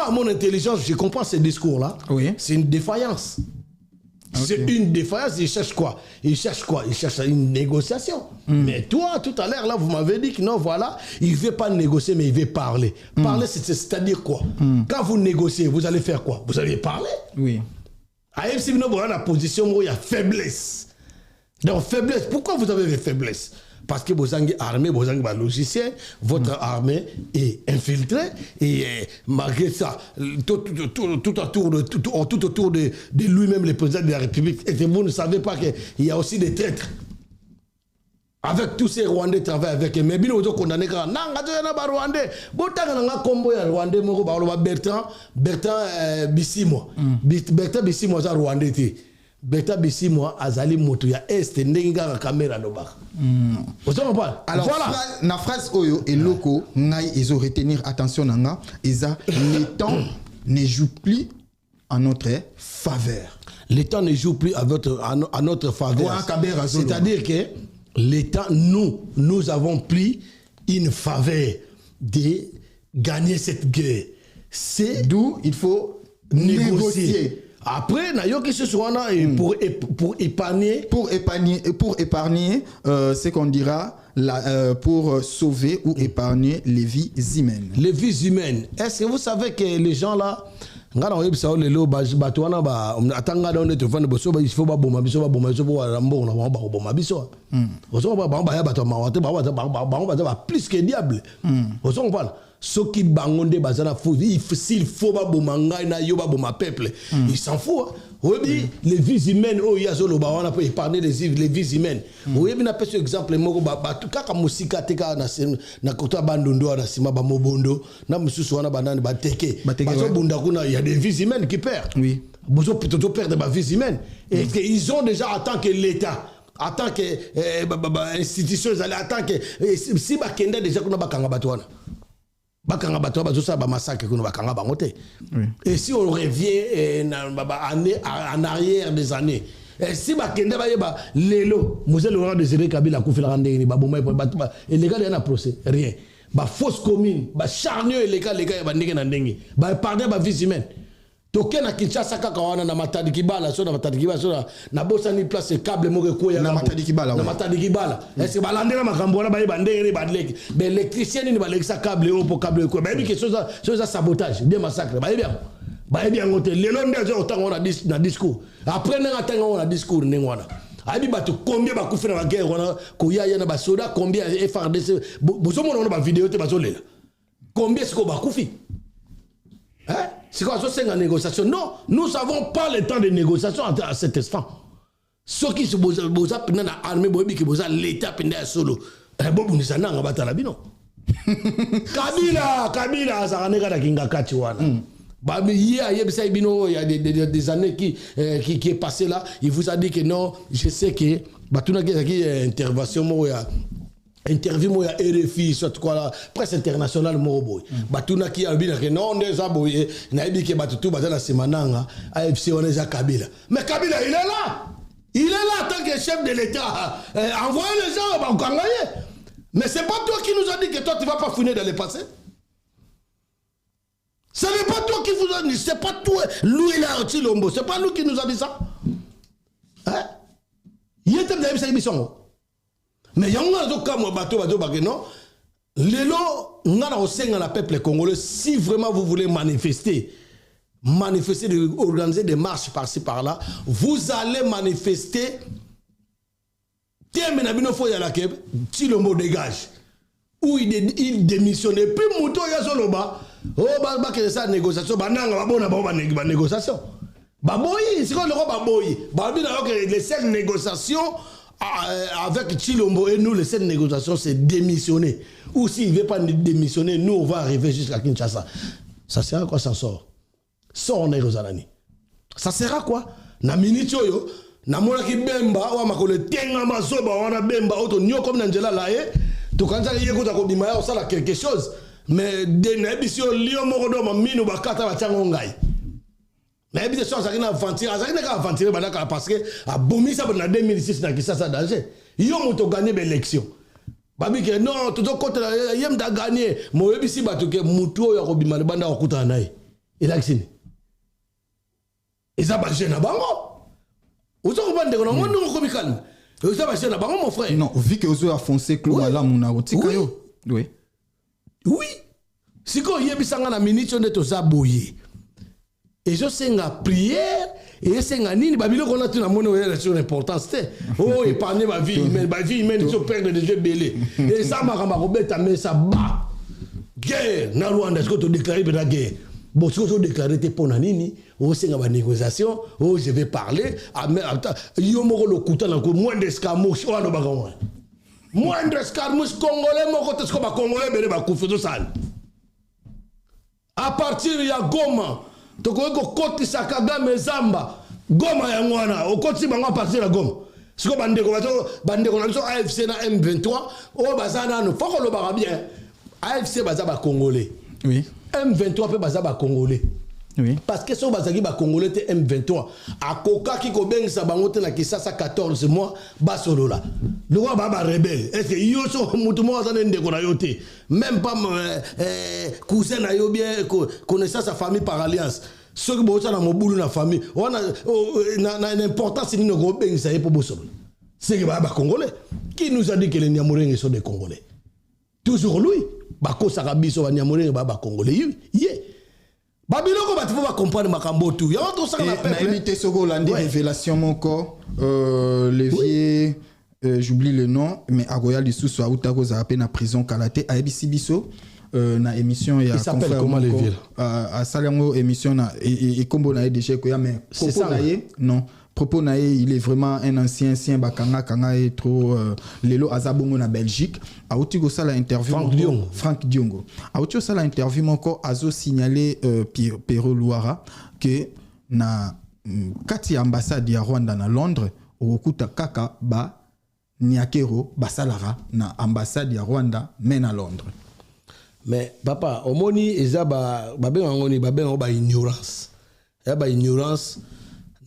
à mon intelligence, je comprends ce discours-là. Oui. C'est une défaillance. Okay. C'est une défaillance. Il cherche quoi? Il cherche une négociation. Mais toi, tout à l'heure, là, vous m'avez dit que non, voilà, il ne veut pas négocier, mais il veut parler. Parler, c'est-à-dire quoi? Quand vous négociez, vous allez faire quoi? Vous allez parler? Oui. AFC Bino a la position où il y a faiblesse. Donc faiblesse, pourquoi vous avez des faiblesses? Parce que vous avez armée, vous avez un logiciel, votre armée est infiltrée et malgré ça, tout autour de lui-même, le président de la République, et vous ne savez pas qu'il y a aussi des traîtres. Avec tous ces Rwandais travaillent avec eux. Mais bien, ils ont condamné quand on a Rwandais. Rwandais, Bertrand Bissimo. Bertrand Bissimo, c'est Rwandais. Bertrand Bissimo, Azali Motoya Est, Nenga Caméra Nobak. Alors, voilà. La phrase Oyo et Loko, ils ont retenir attention, le temps ne joue plus en notre faveur. Le temps ne joue plus à notre faveur. C'est-à-dire que l'État, nous avons pris une faveur de gagner cette guerre. C'est d'où il faut négocier. Après, pour épargner, ce qu'on dira, pour sauver ou épargner les vies humaines. Les vies humaines. Est-ce que vous savez que les gens là, il faut plus que diable. Ceux qui bangonde bazana fou, s'il faut ba bomanga na yo ba boma peuple, il s'en fout. Oui, les vies humaines, oh ya zolo ba wana pour épargner les vies humaines. Oui, na pese exemple moko ba kaka musika teka na kota bandondo na sima ba mobondo, na mususu wana banane ba teke. Bazo bunda kuna il y a des vies humaines qui perdent. Oui. Bozo plutôt perdre ba vies humaines. Et ils ont déjà en tant que l'État, en tant que institution, en tant que si ba kenda déjà kuna ba kanga batwana. Bakanga bato bazosa ba massacre que nous bakanga bangote. Et si on revient en arrière des années, et si bakende ba yeba lelo Moselle Laurent Désiré Kabila kufila randeni ba bomba et les gars il y a un procès rien. Ba fausse commune, ba charnier les gars ba ndenge na ndenge. Ba pardon ba vie humaine. Toke na Kinshasa kaka wana na Matadi Kibala so na Matadi Kibala so na bosa ni place câble moko ko ya na Matadi Kibala na Matadi Kibala est-ce que balandela makambo wana ba ndenge ba ndenge ba électricien ni ba lekisa câble au câble ko ba bi que chose sabotage bien massacre ba bien ngote lelo ndezo otango na discours après na tango na discours nengwana abi bato combien ba kufina la guerre wana ko ya na ba soda combien FRDC bozo mona ba vidéo te bazolela combien ce ko ba kufi hein. C'est quoi ça, c'est une négociation? Non, nous n'avons pas le temps de négociation à cet instant. Ceux qui se posent dans l'armée, qui posent l'État solo. Kabila, ça en est à Kinga Kachiwana. Il y a des années qui est passé là, il vous a dit que non, je sais que, il y a une intervention, interview moi ya RFI soit quoi la presse internationale mo boy batuna ki albina que non déjà boy na ebi ke batutu bazana semananga AFC on déjà Kabila mais Kabila il est là en tant que chef de l'État envoyez les gens au Kangaye mais c'est pas toi qui nous a dit que toi tu vas pas fouiner dans le passé. Ce n'est pas toi qui vous a dit, c'est pas toi lui là au Lombo, c'est pas lui qui nous a dit ça. Hein? Il était dans cette émission. Mais il y a un autre cas, moi, bateau, non. Lélo, on a aussi un peuple congolais. Si vraiment vous voulez manifester, organiser des marches par-ci par-là, vous allez manifester. Tiens, mais il faut y aller, si le mot dégage. Où il démissionne. Et puis, Mouto, il y a son loba. Oh, bah, que ça, négociation. Bah, non, bah, négociation. Bah, boy, c'est quoi le roi, boy? Bah, les 7 négociations. Avec Chilombo et nous, les 7 négociations, c'est démissionner. Ou s'il ne veut pas démissionner, nous, on va arriver jusqu'à Kinshasa. Ça sert à quoi ça sort? Sort en Érozalani. Ça sert à quoi? Na minute yo, na mona ki bemba, wa makole tenga masoba, wana bemba, auto nyo comme Nangela lae, to kanza yeko ta ko bimaya, on sala quelque chose. Mais de na ebisio liyo morodo ma minu bakata ba chango ngai. Mais bien sûr, ça n'a aventuré, ça n'a aventuré parce que a bomi ça en 2006 na Kinshasa danger. Yo moto gagner l'élection. Babi que non, tout côté yem da gagner, mo ebisi batu ke mutu ya ko bimana banda okuta nae. Election. Et ça va gêner bango. Vous comprenez que non on comme calme. Ça va gêner bango mon frère. Non, vu que vous avez foncé clou là muna otika yo. Oui. Oui. Si ko yebisanga na minute on est to zaboyer. Et je sais la prière et c'est un nini babilo qu'on a tout la monnaie sur l'importance oh épargner ma vie humaine je perds des jeux belés et ça m'a robeta mais ça bat guerre na Rwanda est-ce que tu déclares la guerre bon si tu déclares tes pour nini oh c'est une négociation oh je vais parler yo moko le couteau encore moins d'escarmouche oh no bagamwa moins d'escarmouche congolais moko te ko ba congolais belé ba kufuzo sale à partir ya Goma toko ko koti sakaga mezamba Goma ya ngwana okoti bango partir la Goma siko bandeko na biso AFC na M23 o bazana no foko lo ba bien AFC baza ba congolais oui M23 pe baza ba congolais oui parce que so bazaki ba congolais te M23 akoka ki ko bengisa bango te na Kinshasa 14 mois ba solo là le roi ba rebelle est-ce que yo so mutu mo azana ndeko na yo te même pas cousin na yo bien connaissance sa famille par alliance ceux qui bossa na mobulu na famille on a na importance ni no bengisa pour bosolo c'est que ba congolais qui nous a dit que les Nyamulenge sont des congolais toujours lui ba ko sakabiso ba Nyamulenge ba congolais yé Babiloko ba tu vas comprendre makambo tout. Ya to ça na peuple. Mais imité soko landi révélation mon corps levier j'oublie le nom mais Agoya lisusu autako za peine na prison Kalate a ebisi biso na émission ya confrère comment levier à salango émission na et kombo na déjà ko ya mais propos na ye non propos na ye il est vraiment un ancien bakanga est trop lelo azabongo na Belgique a utiko ça la interview Franck Diongo a utiko ça la interview encore azo signaler Pero Luara que na kati ambassade ya Rwanda na Londres okuta kaka ba Nyakero basalara na ambassade ya Rwanda mais na Londres. Mais papa omoni eza ba ngoni ba ignorance. Ya ba ignorance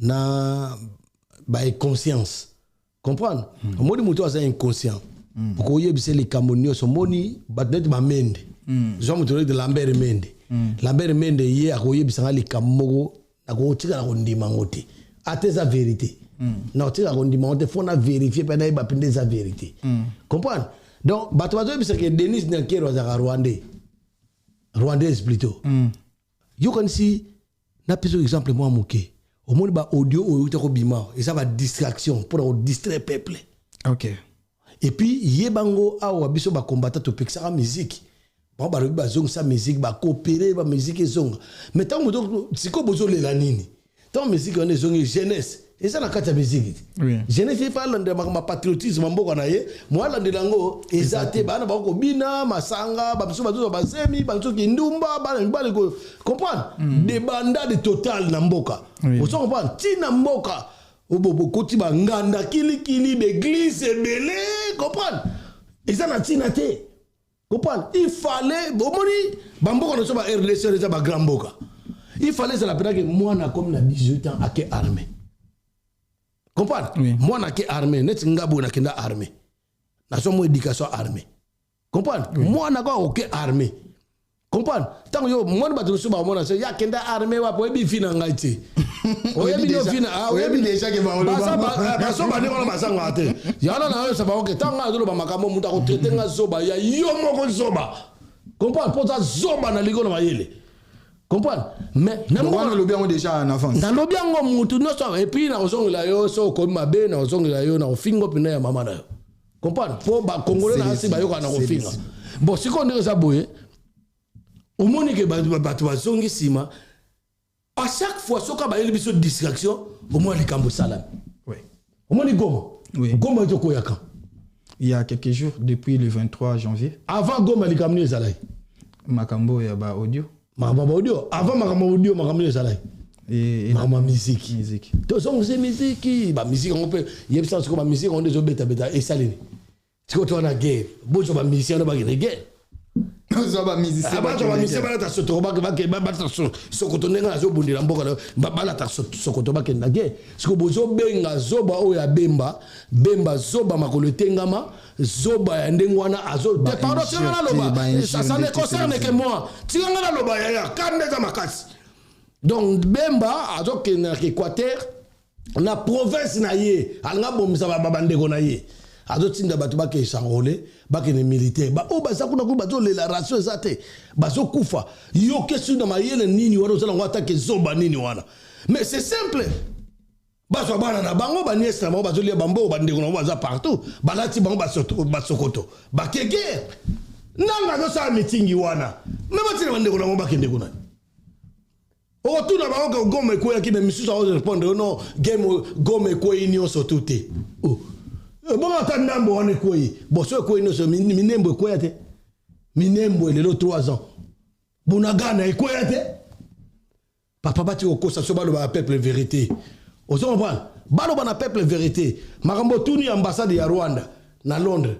na ba conscience. Comprendre? Omoni muto aza inconscient. Pour que yebise les camonio so moni ba net ba mende. Jean muto de Lambert Mende. Lambert Mende ye akoyebisa les kamogo akotika na kondima ngoti. Ateza vérité. Non, tu as il faut vérifier pendant la vérité. Comprendre? Donc, c'est que Denis Nyakero est Rwandais. Rwandais plutôt. You can see, n'a pas exemple moi mouké. Au monde ba audio ou bima, et ça va distraction pour distraire le peuple. OK. Et puis yebango awa biso ba combattre to pexara musique. Bon ba ba zong sa musique ba coopérer ba musique zong. Mais tant moto siko bozo le la nini. Tant musique on est zong jeunesse. Et ça, la musique. Oui. Je ne fais pas ma patriotisme, moi, l'ango, exacté, bina, masanga, basemi, kindumba, comprendre? Des bandades totales namboka. Vous comprenez? Tina mboka, au bobo, koti banganda, kili, d'église, belé, comprendre? Et ça n'a tina te. Comprendre? Il fallait, bon, bamboka ne soit pas RDC, ne soit pas grand boka. Il fallait ça la peine que moi, na comme na 18 ans, à quelle armée. Comprendre? Oui. Moi, na quelle armée, net ngabo na kenda armée. Na son mon éducation armée. Comprendre? Oui. Moi, na quoi aucune armée. Comprendre? Tant que yo, moi, je suis pas moi, na ya kenda armée, wa pour bien finir en Haïti. Oui, déjà que va on va ça va dire on va s'engager. Il y a là ça va que tant que lo ba makamo muta ko traiter nga zoba ya yo moko zoba. Comprendre? Pour ça zoba na ligo na mayele. Comprendre? Mais na mo na lobby on déjà en avance. Na lobby ngo mutu no so et puis na ozongela yo so ko mabe na ozongela yo na ofingo pina ya mama na yo. Comprendre? Pour ba congolais na asi ba yo kana ofinga. Bon si qu'on ça boye au monique ba ba zongi sima. À chaque fois, si on a une distraction, au moins les Cambo Salam. Oui. Au moins les Goma. Oui. Goma est au Koyakan. Il y a quelques jours, depuis le 23 janvier. Avant Goma, les Cambo Zalay. Makambo et Aba Audio. Makambo Audio. Avant Makambo Audio, Makambo Zalay. Et Makambo musique. Musique. Tous ces musique. Bah musique, on peut. Il y a ça, comme musique, on est au bêta bêta et salé. C'est quand on a guerre. Bon, on va musicien, on va gagner guerre. Ça va musicien ba ta sotoba ba ta sokotonga na zo bundira mboka ba la ta sokotoba ke na ge siko bozo benga zoba o ya bemba zoba makolo tengama zoba ya ndengwana azo de pardon tingana loba ça ne concerne que moi tingana loba ya kande za makasi donc bemba azo ke na Équateur na province na ye alanga bomisa ba bandeko na ye azotinda bato bake s'enrôler bake ne militaire ba o ba sakuna ku bato le la ration zate bazo kufa yo question na mayele nini wana ozala ngwa attaque zoba nini wana mais c'est simple bazo bana na bango ba niesta bango bazo lia bambo ba ndeko na baza partout balati bango ba sokoto ba kege nanga zo sa meeting wana mais batina ba ndeko na bango ba kende kuna o tuna bango ko gome ko ya ki me misusa o répondre non game gome ko union sotuté oh bon attendant bon on quoi bon so quoi no so minembo quoi te minembo lelo 3 ans bunagana quoi te papa bati ko kosa so balo ba peuple vérité o so comprendre balo ba na peuple vérité makambo tuni ambassade ya Rwanda na Londres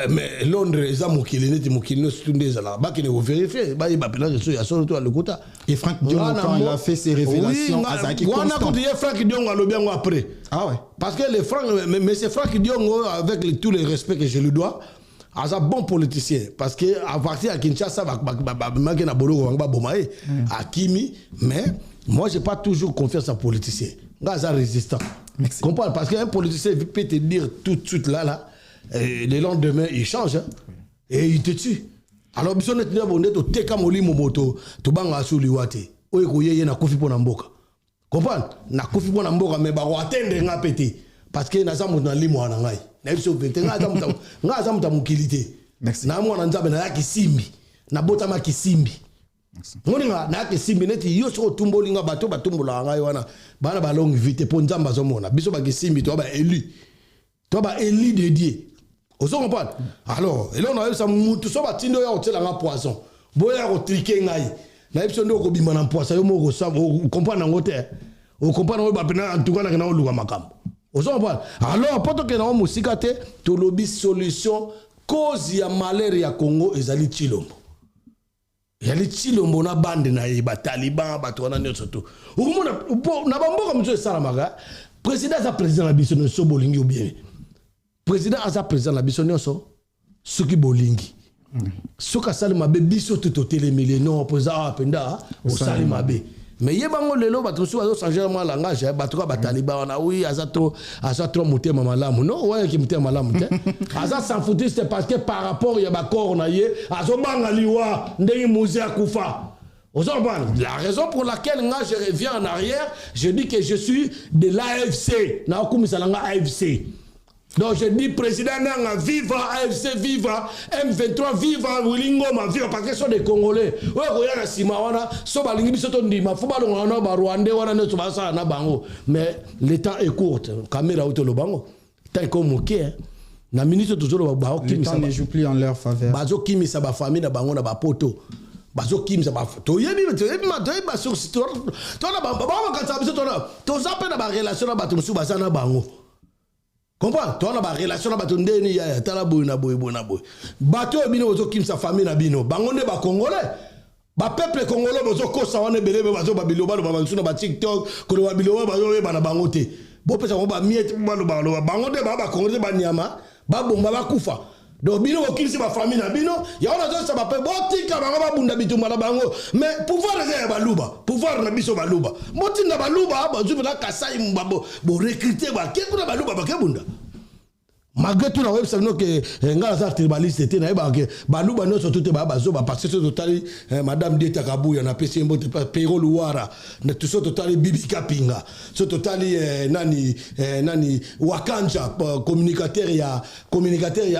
mais Londres eza mokili neti mokili no stunde za la ba ki ne vérifier ba ba pela so ya so to le kota et Franck Dion quand il a fait ses révélations à Zaki constant on a continué Franck Dion a lobiango après ah ouais parce que les Franck mais c'est Franck Dion avec tous les respects que je lui dois as un bon politicien parce que à partir à Kinshasa ba na boloko ba bomae à Kimi mais moi j'ai pas toujours confiance en politicien nga résistant comprends parce qu'un politicien peut te dire tout de suite là et le lendemain il change hein, et il te tue alors biso net na bonde to teka molimo moto to banga suliwate oyo koyeye na kofi pona mboka comprendre na kofi pona mboka mais ba ko atteindre nga pété parce que na zamu na limo na ngai na biso pété nga zamu ta mukilité na mwana nzabe na yaki simbi na bota ma kisimbi moninga na yaki simbi neti yo so tumbolinga bato batumbola ngai wana bana ba longue vite po nzamba zo mona biso ba kisimbi to ba élu dédié. Vous comprenez? Alors, et là on a eu ça, tout ça, tindo ya hotel en poisson. Boya ko triquer ngai. Na epso ndo ko bima na poisson yo moko sa, vous comprenez en hôtel. Vous comprenez ba pena en tout cas na na luka makambo. Vous comprenez? Alors, poto ke na musika te, to lobby solution cause ya malaria ya Congo ezali Chilombo. Yali Chilombo na bande na ye ba Taliban ba to na nyoso to. Ukumona na bamboka mzo salamaga. Président za président la biso no so bolingi ou bien. Président aza président la biso nyonso soki bolingi soka sali mabe biso tout télémilé non président apenda au sali mabe mais yebango lelo bato so azo changer ma langage bato ka bataliba wana oui aza trop motema malamu non ouais ki motema malamu te aza s'en foutu c'est parce que par rapport ya ba corps na ye azo banga liwa ndenge musée akufa. La raison pour laquelle je reviens en arrière, je dis que je suis de l'AFC. AFC. Donc je dis président Nanga, viva AFC, viva M23, viva Wilingoma, viva parce que ce sont des Congolais. Mais le temps est court. Caméra auto le bango. Tant comme OK. La ministre toujours le temps ne joue plus en leur faveur. Bazo kimi sa ba famille na bango na ba poto. Bazo kim sa ba to yebi ma to ba sur to na ba ba ka sa biso to na to za pe na ba relation na ba to musu ba sa na bango. Comprends? Toi, on a une relation avec ton déni, il y a la boue, na boue. Bateau, bino, ozo kim sa famille, na bino. Bangonde, ba Congolais. Ba peuple Congolais, ozo kosa, wane bele, bazo, ba biloba, ba bansuna, ba TikTok, kolo ba biloba, bazo, ba na bangote. Bo pesa, ba miette, ba bangonde, ba Congolais, ba nyama, ba bomba, ba kufa. Donc, bino, kim si ba famille, na bino, ya on a zo, ça ba pe, bo tika, ba bunda, bitu, ma bango. Mais pouvoir, c'est ba luba. Pouvoir, na biso, ba luba. Moti, na ba luba, ba zo, ba kasai, bo recruter, ba, kebu, na ba luba, ba kebunda. Malgré tout, on a que les tribalistes étaient baluba non surtout parce que total madame Dieta Kabou, on a PC Pero Luara, tout ça total Bibi Kapinga, ce total nani Wakanja communicateur ya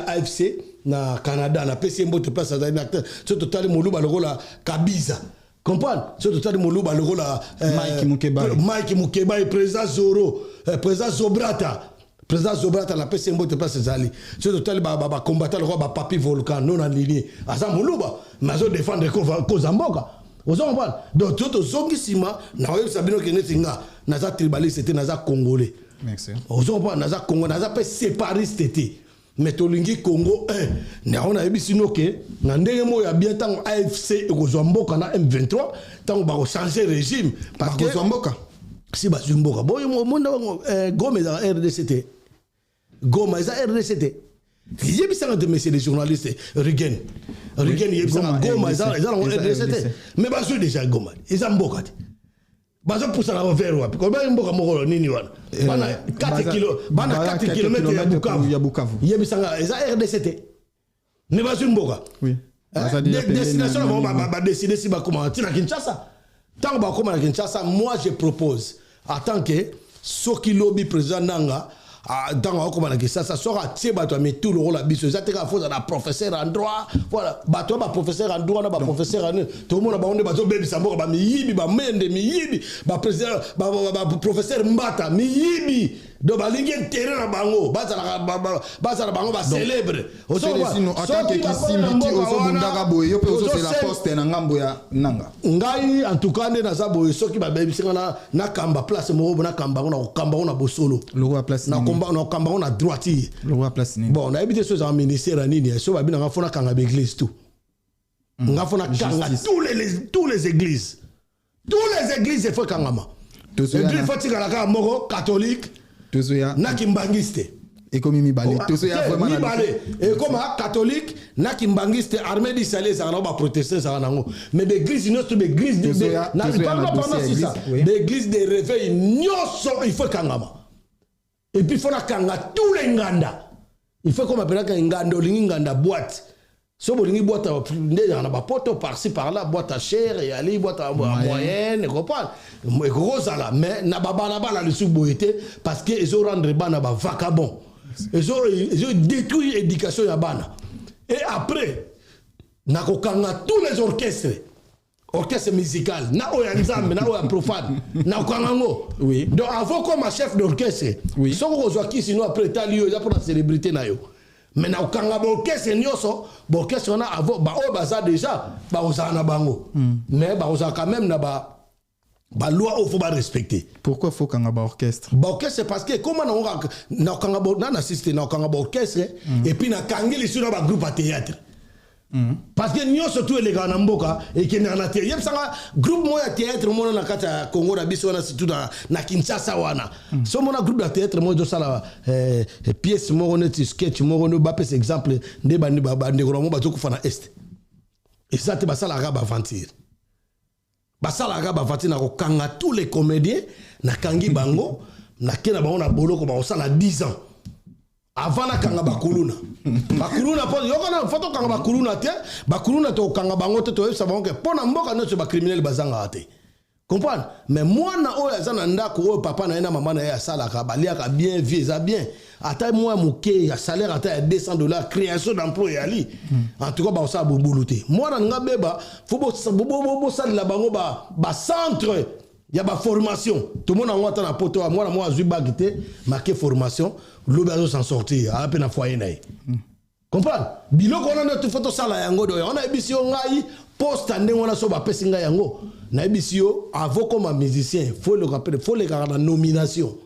AFC na Canada, na PC Mbote place à acteur, ce total Moluba le rôle Kabiza. Comprendre? Ce total Moluba le rôle Mike Mukeba, président Zoro, président Zobrata. Président Zobrata la PC Mbote place Zali. Ce total ba combattre le roi papi volcan non aligné. Asa Moluba, mais zo défendre cause amboka. Ozo on parle. Donc tout zongi sima na web sabino kenetinga na za tribaliste c'était na za congolais. Merci. Ozo on parle na za Congo na za pe sépariste était. Mais tolingi Congo 1 na on a ebisino ke na ndenge mo ya bien tant AFC ekozwa mboka na M23 tant ba changer régime parce que mboka si ba mboka boy mo Goma za RDCT Goma za RDCT yebisanga de messieurs les journalistes Rigen yebisanga Goma za RDCT mais ba zo déjà Goma ils ont mboka bazo pour ça la vers wapi ko ba mboka moko nini wana bana 4 km ya Bukavu yebisanga za RDCT ne ba zo mboka oui destination ba décider si ba comment tina Kinshasa tant ba comment Kinshasa moi je propose en tant que soki lobby président nanga dans comment Kinshasa sera tieba toi mais tout le rôle abiso ça te ka faut na professeur en droit voilà ba toi ba professeur en droit na ba professeur en tout le monde ba onde ba zo bebi sambo ba miyibi ba mende miyibi ba président ba professeur Mbata miyibi do ba lingi terrain na bango ba za bango ba célèbre au en tant que Kisimbiti ozo bundaka boye yo pe ozo c'est la poste na ngambo ya nanga ngai en tout cas na za boye soki ba bebi singa na kamba place mo na kamba na bosolo le roi place na kamba na droitier le roi place ni bon na habité sur un ministère nini so ba bina nga fona kanga église tout nga fona kanga tous les églises il faut kangama église faut tika la moko catholique na kimbangiste et comme mibale tozo ya vraiment mibale et comme catholique na kimbangiste armée d'Israël ça na ba protester ça nango mais l'église non c'est l'église na l'église des réveils nyoso il faut kangama et puis il faut la kanga tous les nganda il faut comme appelle ka nganda lingi nganda boîte so bolingi boîte na ba poto par-ci par-là boîte à chair et ali boîte à moyenne comprendre Rosala, mais na baba la sous boité parce que ils ont rendre bana ba vagabond. Ils ont détruit l'éducation ya bana. Et après na kokanga tous les orchestres musicaux, na oyanzam, na oya profane, na kokango. Oui. Donc avant comme chef d'orchestre, oui. So ko zo ki sinon après talio ya pour la célébrité na yo. Mais na okanga orchestre nyoso, orchestre on a avant ba o baza déjà ba osana bango. Mais ba osana quand même na ba la loi il faut pas respecter. Pourquoi faut qu'on ait un orchestre? Orchestre c'est parce que comment on a assisté à un orchestre et puis on a kangeli sur un groupe à théâtre. Parce que nous surtout les gars n'amboka et qui n'a théâtre. Il y a un groupe moi théâtre moi na kata Congo na biso na surtout na Kinshasa wana. So mon groupe de théâtre moi do sala pièce moi on est sketch moi on ba par exemple de bandi ba ndeko ba zo na est. Et ça te ba sala raba aventure. Basala gaba fatina ko kanga tous les comédiens na kangi bango na kena bango na boloko ba osala 10 ans avant na kanga bakuluna po yoko na photo kanga bakuluna te bakuluna to kanga bango te to yesa bango ke pona mboka no se ba criminel bazanga ate comprendre mais moi na oya zana ndako o papa na ena mama na ya sala ka balia ka bien vie za bien ata moi moké ya salaire ata $200 création d'emploi yali en tout cas ba osala bobuluté moi na nga beba faut bo sala la bango ba centre ya ba formation tout le monde en ata na poto moi na moi azui bagité marqué formation l'obazo s'en sortir a pe na foyer na comprendre biloko on a tout photo sala yango do on a ebisio ngai poste ndenge on a so ba pesinga yango na ebisio avant comme musicien faut le rappeler faut les garder la nomination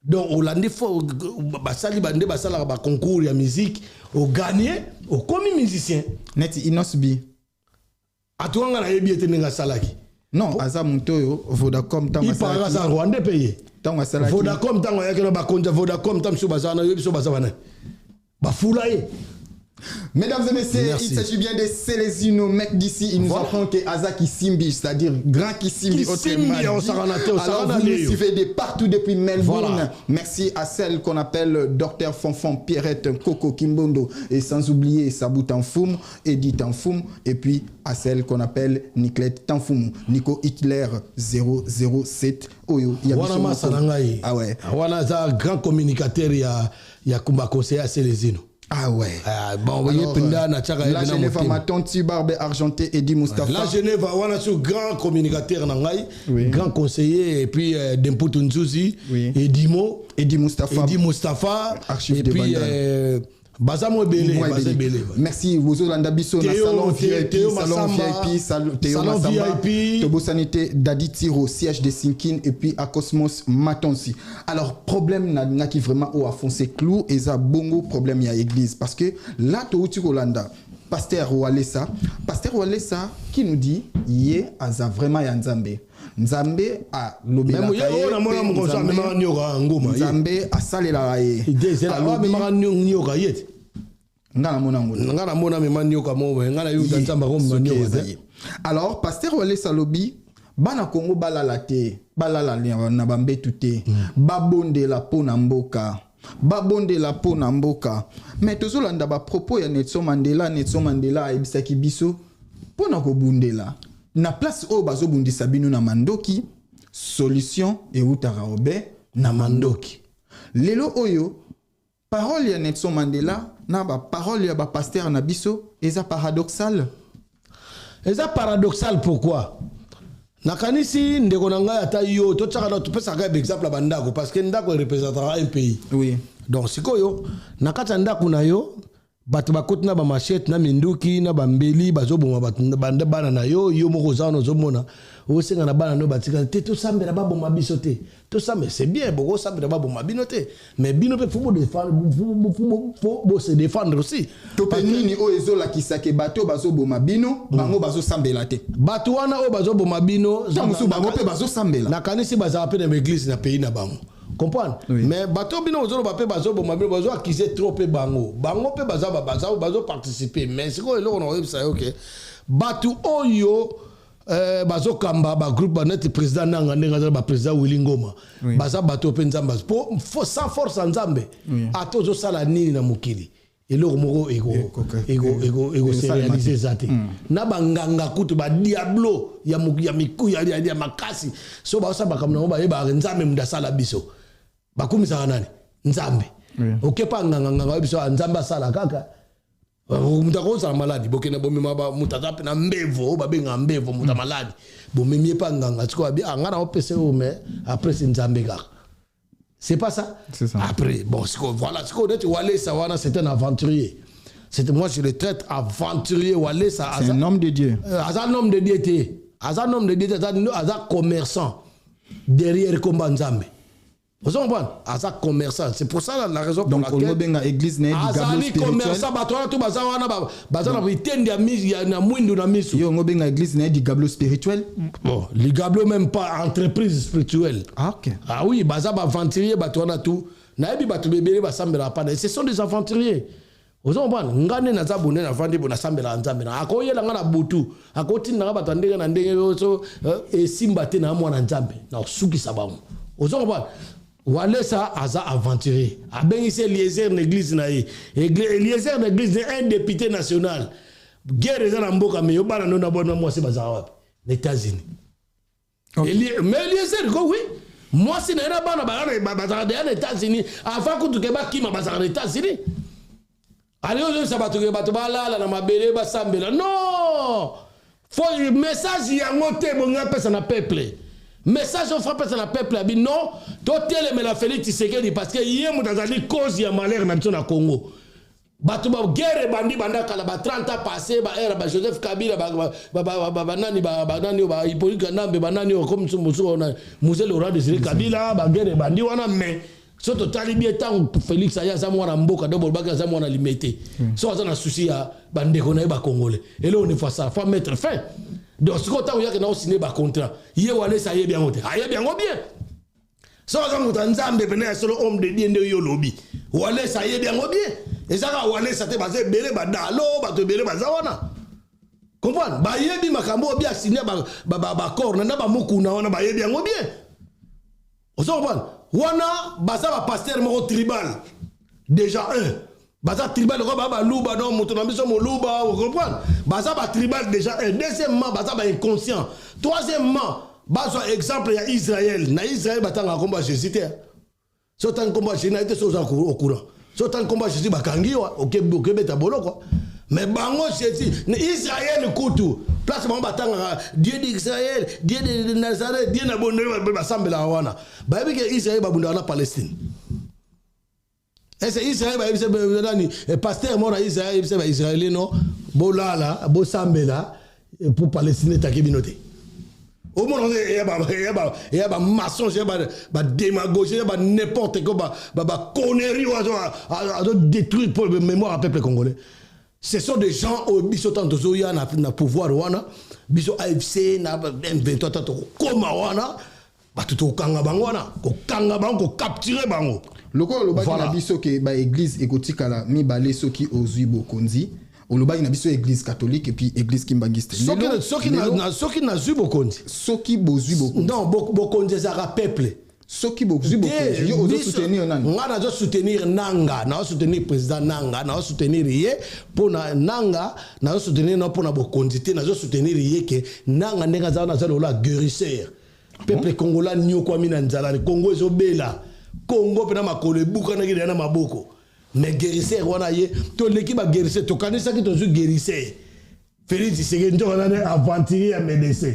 donc Hollande faut basali bande basala ba concours ya musique au gagner au comme musicien net inosbi atuanga na yebi ete ninga salaki non aza muntoyo Vodacom tango il parle ça rwandais payé tango salaki Vodacom tango yakena ba konja Vodacom tam so bazana yebi so bazana ba fulaye. Mesdames et messieurs, Merci. il s'agit bien de Célésino, mec d'ici. Il nous apprend que Aza Kisimbi, c'est-à-dire grand Kisimbi, autrement dit. Alors vous nous suivez de partout depuis Melbourne. Voilà. Merci à celle qu'on appelle Dr Fonfon, Pierrette, Coco Kimbondo, et sans oublier Sabou Tanfoum, Edith Tanfoum, et puis à celle qu'on appelle Niclette Tanfoum, Nico Hitler 007. Oyo, ah ouais. Wana za grand communicateur ya kumba conseiller à Célésino. Ah ouais. Bon, voyez, la Genève, ma tante Barbe Argenté, Eddie Mustafa. La Genève, on a ce grand communicateur Nangaï, grand conseiller, et puis Demputu Nzuzi, Eddie Mustafa, archive et puis Bazamo Belé. Merci, vous Olanda Bisso, salon VIP, Théo Massamba, Tobo Sanité, Dadi Tiro, siège de Sinkin, et puis à Cosmos Matonsi. Alors, problème n'a qui vraiment au à foncer clou, et ça bongo problème y a église. Parce que là, Touti Olanda, Pasteur Walesa, qui nous dit, yé, aza vraiment ya Nzambe. Nzambe a lobela Nzambe a salela ye alors pasteur Wale Salobi bana Congo balala te balala na bambetu te babonde la pona mboka mais tozolanda ba propos ya Nelson Mandela ebisaki biso pona ko bundela na place o bazo bundisa bino na mandoki solution e utara obe na mandoki lelo oyo parole ya Nelson Mandela na ba parole ya ba pasteur na biso eza paradoxal pourquoi nakanisi ndeko na ngai ata yo to tsaka na tupesa ka exemple bandako parce que ndako représentera un pays oui donc sikoyo nakata ndako na yo bato bakoti na ba machette na minduki na bambeli bazoboma bato bande bana na yo moko zano zomona osenga na bana no batika te to sambela baboma biso te to sambe c'est bien boko sambela baboma bino te mais bino pe faut se défendre aussi to penini o ezola kisake bato bazoboma bino bango bazo sambela te bato wana o bazoboma bino tamusu bango pe bazo sambela na kanisi baza pe na église na pays na bango comprendre oui. Mais bato bino ozolo ba pe bazo bo mabino bazo accuser trop pe bango pe bazo participer mais c'est quoi eloko na web ça OK bato oyo bazo kamba ba groupe ba net président nanga ndenga ba président Willy Ngoma baza bato pe nzamba pour sans force nzambe atozo sala nini na mokili eloko moko ego se réaliser zate na banganga kutu ba diablo ya miku ya makasi so ba sa ba kamna ba yeba nzambe mudasala biso bakumisa nani nzambe okepa nganga biso nzamba sala kaka mutako sa maladi bokena bomema ba mutata pe na mbevo ba benga mbevo muta maladi bomemie pa nganga tiko abi ngana opese o mais après c'est nzambe kaka. C'est pas ça? C'est ça. Après, bon, voilà, ce qu'on dit, Walesa, c'est un aventurier. Moi, je le traite aventurier, Walesa. C'est un homme de Dieu. Un homme de Dieu, un homme de Dieu, un commerçant derrière combat Nzambe. Vous comprenez? Un commerçant. C'est pour ça la raison pour laquelle. Donc, on a l'église n'est pas spirituel. Commerçant, l'église n'est du gablo spirituel. Bon, le gablo même pas entreprise spirituelle. Ah, ok. Ah oui, baza ba aventurier, batona tout. Naebi batu bébé ba sambela pa. Ce sont des aventuriers. Vous comprenez? Ngane na zabone na vandi bona sambela nzambe na. Akoyela ngana butu. Akoti na batandeka na ndenge so e simba te na mwana nzambe. Na suki sabamu. Vous comprenez? Walesa aza aventurier. Abengise Eliezer l'église na ye. Eliezer l'église est un député national. Guerre za na mboka me yobana no na bona moi c'est bazara wapi? Les États-Unis. Okay. Mais Eliezer go oui. Moi c'est na bana bazara des États-Unis avant que tu keba kima bazara des États-Unis. Allez on ça batu batu balala na mabele ba sambela. Non! Faut message ya ngote bonga pesa na peuple. Message on frappe ça la peuple abi non totel mais la Félix Tshisekedi parce que hier mutazali cause ya malheur na na Congo batu ba guerre bandi banda kala ba 30 ans passé ba era ba Joseph Kabila ba nani ba Hippolyte Kanambe ba nani comme musu na Mzee Laurent Désiré Kabila ba guerre bandi wana mais Surtout talibé tant Félix aya za mwana mboka d'abord baka za mwana limité. So ça na souci ya bandeko na ba congolais. Et là on est face à faut mettre fin. Donc ce qu'on t'a eu na signer ba contrat. Yé wale ça yé bien hote. Aye bien bien. So ça muta nzambe bena solo homme de Dieu nde yo lobby. Wale ça yé bien bien. Et ça ka wale ça te basé belé ba dalo ba te belé ba zawana. Comprendre? Ba yebi makambo bien signé ba corps na ba mukuna wana ba yebi bien. On s'en va. Wana basa ba pasteur moko tribal. Déjà un. Basa tribal ko ba luba non moto na biso mo luba, vous comprenez? Basa ba tribal déjà un. Deuxièmement, basa ba inconscient. Troisièmement, basa exemple ya Israël. Na Israël batanga combat Jésus te. So tan combat Jésus na été so au courant. So tan combat Jésus bakangiwa, OK beta bolo quoi. Mais bango Jésus, Israël kutu. Place mon batanga Dieu d'Israël, Dieu de Nazareth, Dieu na bonne ba sambela wana. Ba bi ke Israël ba bunda na Palestine. Et c'est Israël ba se nani pasteur mo na Israël se ba Israélien non bolala bo sambela pour Palestine takibinote. Au moins il y a mensonge, il y a démagogie, il y a n'importe quoi, ba connerie à détruire pour la mémoire du peuple congolais. Ce sont des gens au bisotan tozoya na pouvoir wana, biso AFC na M23 tato koma wana, ba tuto kanga bango wana, ko kanga bango, ko capturer bango. Loko lo ba na biso ke ba église ekotika la mi balé soki ozui bokonzi. Oloba ina biso église catholique et puis église kimbangiste. Soki na zui bokonzi. Soki bozui bokonzi. Non, bokonzi zara peuple. Soki bozui bokonzi. Yo ozo soutenir nani? Nga na soutenir Nanga, na soutenir président Nanga, na soutenir yé pour Nanga, na soutenir non pour na bokonzi te, na soutenir yé que Nanga ndenga za na zalo la guérisseur. Peuple congolais nyo kwa mina nzala, Congo zo bela. Congo pena makole buka na gidana maboko. Mais guérisseur wana ye to l'équipe a guérisseur to kanisa ki to zu guérisseur Félix Tshisekedi to wana aventurier ya médecin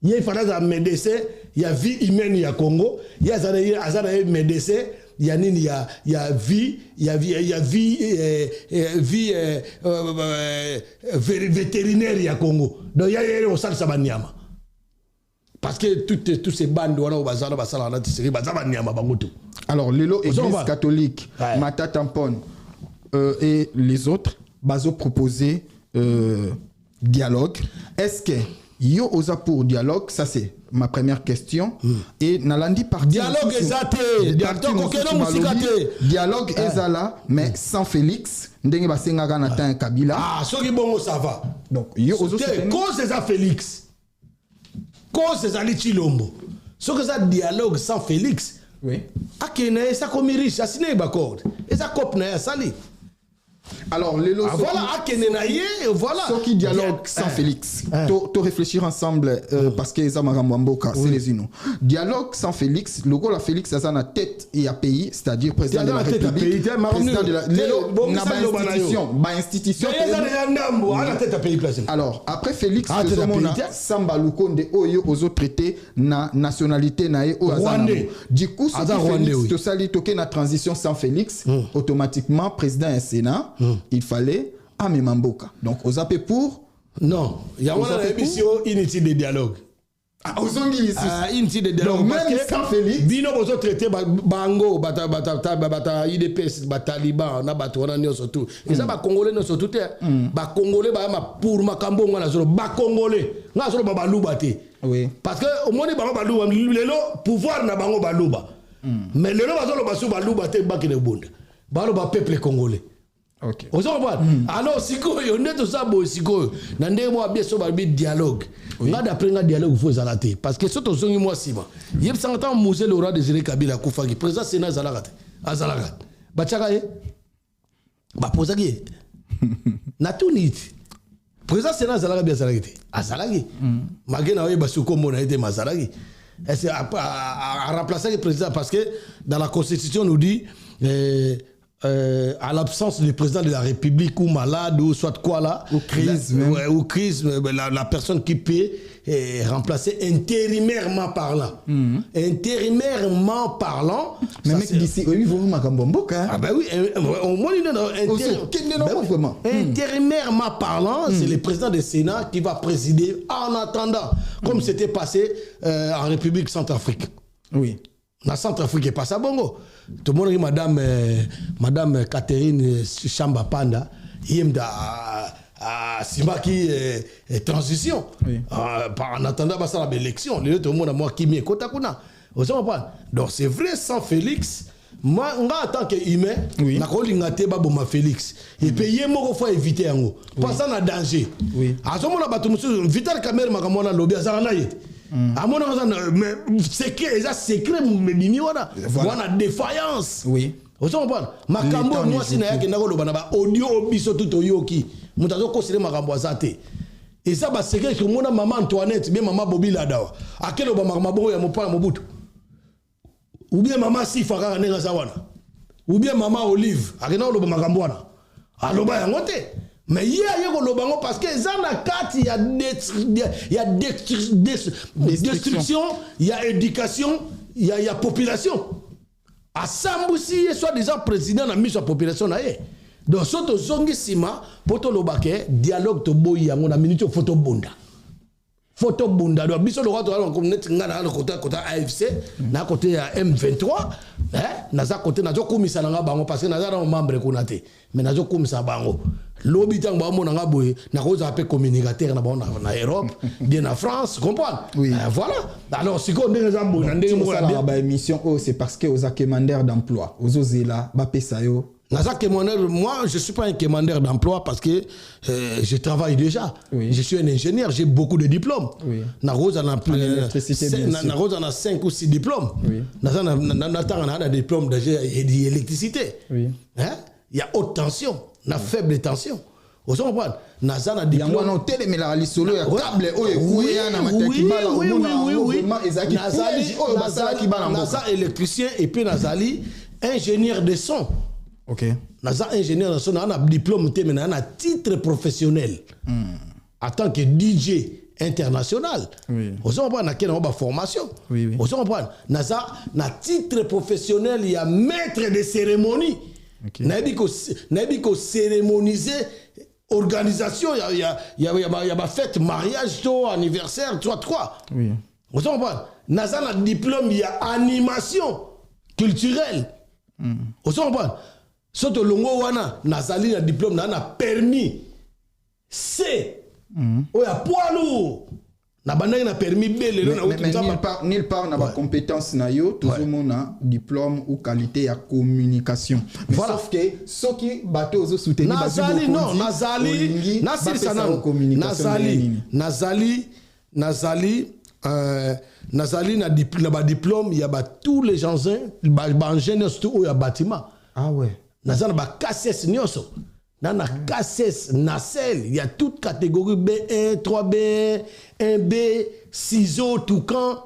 ye fana za médecin ya vie humaine ya Congo ya azana médecin ya nini ya vie vétérinaire ya Congo donc ya yele au salsa banyama parce que toutes ces bandes wana bazana basala na Tshisekedi bazaba nyama bangoto. Alors, l'élo église catholique, ouais. Mata Tampon et les autres, baso proposé dialogue. Est-ce que yo osa pour dialogue? Ça c'est ma première question. Et Nalandi par dialogue ezate, dialogue ezala, mais sans Félix. Ndenge basenga kana tan Kabila. Ah, soki bongo ça va. Donc yo osa cause eza Félix. Cause eza Lichilombo. Soki eza dialogue sans Félix. Oui. Akene ça comme riche, asine bakord. Et ça cop na sali. Alors les lots voilà akene na ye voilà. Ce qui dialogue sans Félix. To réfléchir ensemble parce que ça maramboka c'est les uno. Dialogue sans Félix, le la Félix ça na tête et à pays, c'est-à-dire président de la République. Président de la institution. Alors après Félix Samba Lukonde oyo aux autres traités na nationalité na ye o azana. Du coup si Félix to sali toke na transition sans Félix, automatiquement président et Sénat il fallait Amemamboka. Donc, aux appels pour. Non, il y a une émission inutile de dialogue. Ah, aux anglais ici. Inutile de dialogue. Donc, même sans Félix. Bino, vous avez traité Bango, Bata, IDPS, Taliban, Nabatouana, surtout. Et ça, Congolais, surtout. Congolais, pour Makambo, Congolais. N'a pas Baloubaté. Oui. Parce que au moins, Balouba, le pouvoir n'a pas Balouba. Mais le nom, Baloubaté, Bakine Bund. Balouba, peuple congolais. Ok. Vous comprenez? Alors, si vous avez tout ça, si vous avez bien sûr dialogue. D'après un dialogue, il faut s'arrêter. Parce que surtout, si moi, si moi, il y a 100 ans, Moussé Laura Désiré Kabila Koufagi, président Sénat Zalagat. Azalagat. Bachakaye. Bapozagi. Natunit. Président Sénat Zalagat bien Zalagité. Azalagi. Magena Oye Basuko Mona été Mazalagi. C'est à remplacer le président parce que dans la Constitution, on nous dit. À l'absence du président de la République ou malade ou soit quoi là, ou crise, la personne qui peut remplacer intérimairement parlant. Intérimairement parlant. Mais mec d'ici, oui, vous m'accompagnez. Ah ben oui, au moins intérimairement parlant, c'est le président du Sénat qui va présider en attendant, comme c'était passé en République Centrafrique. Oui. na Centrafrique pas ça bongo tout le monde madame Catherine Chamba Panda yemda Simaki transition en attendant ça l'élection le tout le monde moi qui m'y kota kuna donc c'est vrai sans Félix moi en tant que humain na ko lingate ba boma Félix et puis yemo faut éviter yango pas ça na danger à ce moment là batu musu Vital Kamerhe makamona lobby azana na yete à mon avis mais secret ça secret me bimi wana wana défaillance vous comprenez makambo moi si na yake ndako loba na ba audio obiso tout oyoki mutazo kosele makambo azate et ça ba secret que mona maman Antoinette bien maman Bobila dawa akelo ba makambo ya mopala mobutu ou bien maman Sifa kaka nenga sawana ou bien maman Olive akena loba makambo wana aloba yango te mais il y a parce que ça na carte il y a destruction il y a éducation il y a population à Sambusi soit disant président na mise à population na ye donc soto zongi sima poto lobake dialogue to boyi yango na minute photo bunda do biso lo wato comme net ngana na côté AFC na côté ya M23 na za côté na zo komisa na bango parce que na za na membre konate mais na zo komisa bango lobi tang ba mona nga boye na ko za pe communicateur na ba na Europe bien en France comprendre voilà alors si ko ndenge za boye na ndenge mo la ba émission c'est parce que aux commandeurs d'emploi aux ozela ba pesa yo. Moi, je ne suis pas un commandeur d'emploi parce que je travaille déjà. Je suis un ingénieur, j'ai beaucoup de diplômes. Narose en a 5 ou 6 diplômes. On a des diplômes d'électricité. Il y a haute tension, la faible tension. Vous comprenez? Nazana diplôme. Il y a un hôtel mais la lisolo il y a table Nazali électricien et puis Nazali ingénieur de son. OK. Naza ingénieur de son, on a diplôme mais on a titre professionnel. En tant que DJ international. Vous comprenez qu'il y a une formation. Vous comprenez? Naza na titre professionnel, il y a maître de cérémonie. N'a ko cérémoniser organisation, il y a fête mariage, anniversaire, quoi. Vous comprenez? Naza na diplôme, il y a animation culturelle. Vous comprenez? Soto longo wana nazali na diplôme na permis C oya poilu na bandaki na permis B lelo na nulle part na ba compétence na yo toujours na diplôme ou qualité ya communication mais sauf que soki bato ozo soutenir nazali non nazali nazali na ba diplôme il y a ba tous les gens ba ingénieur surtout au bâtiment Nazana ba KSS nyoso. Nana KSS nacelle, il y a toute catégorie B1, 3B, 1B, ciseaux, toucan,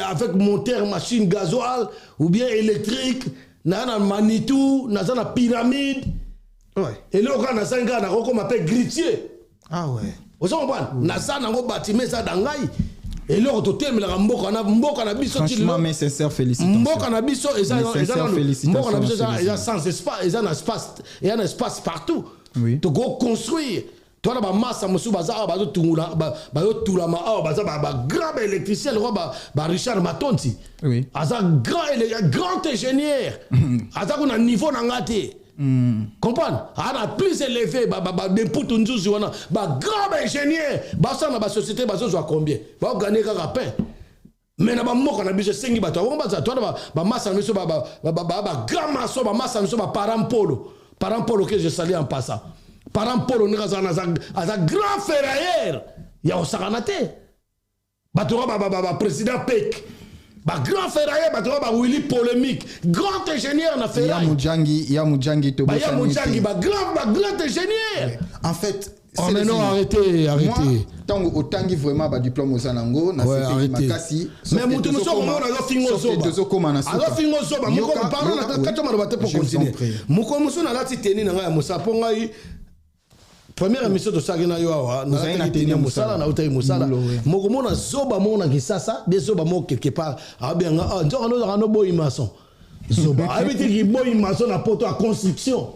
avec moteur, machine gasoil ou bien électrique, nana Manitou, nazana pyramide. Et là on a un gars qu'on appelle gritier. Vous comprenez? Nazana ngo bâtiment ça dangai. Et là, on te termine la mboka na biso. Franchement, mes sincères félicitations. Mboka na biso, et ça, sans espace, et ça, il y a un espace partout. Tu dois construire. Tu as une masse, tu as un grand électricien, Richard Matonti. Un grand ingénieur. Un niveau d'angate. Comprendre? On a plus élevé d'input nzuzi wana ba grand ingénieur basa na ba société bazo zo combien ba gagner kaka pain mais na ba moko na biso sengi bato ba baza to ba massa miso ba grand maso ba massa miso ba parent polo que je salue en passant parent polo ni kaza na za grand ferrailleur ya osakanate bato ba président Pek ba grand ferrailleur ba Willy polémique grand ingénieur na ferraille ya Mujangi to ba grand ingénieur en fait mais non arrêtez tango otangi vraiment ba diplôme osanango na CPI makasi mais mutu muso ko mona zo fingo soba muko parole na kato maro pour continuer muko muso na lati teni na ya musa ponga yi première émission de Sagina Yoawa, nous avons été à Moussala, nous avons été à Moussala. Moko mona zoba mona kisasa, des zoba mo quelque part. Ah bien, nous avons boy maçon. Zoba, habité qui boy maçon à poto à construction.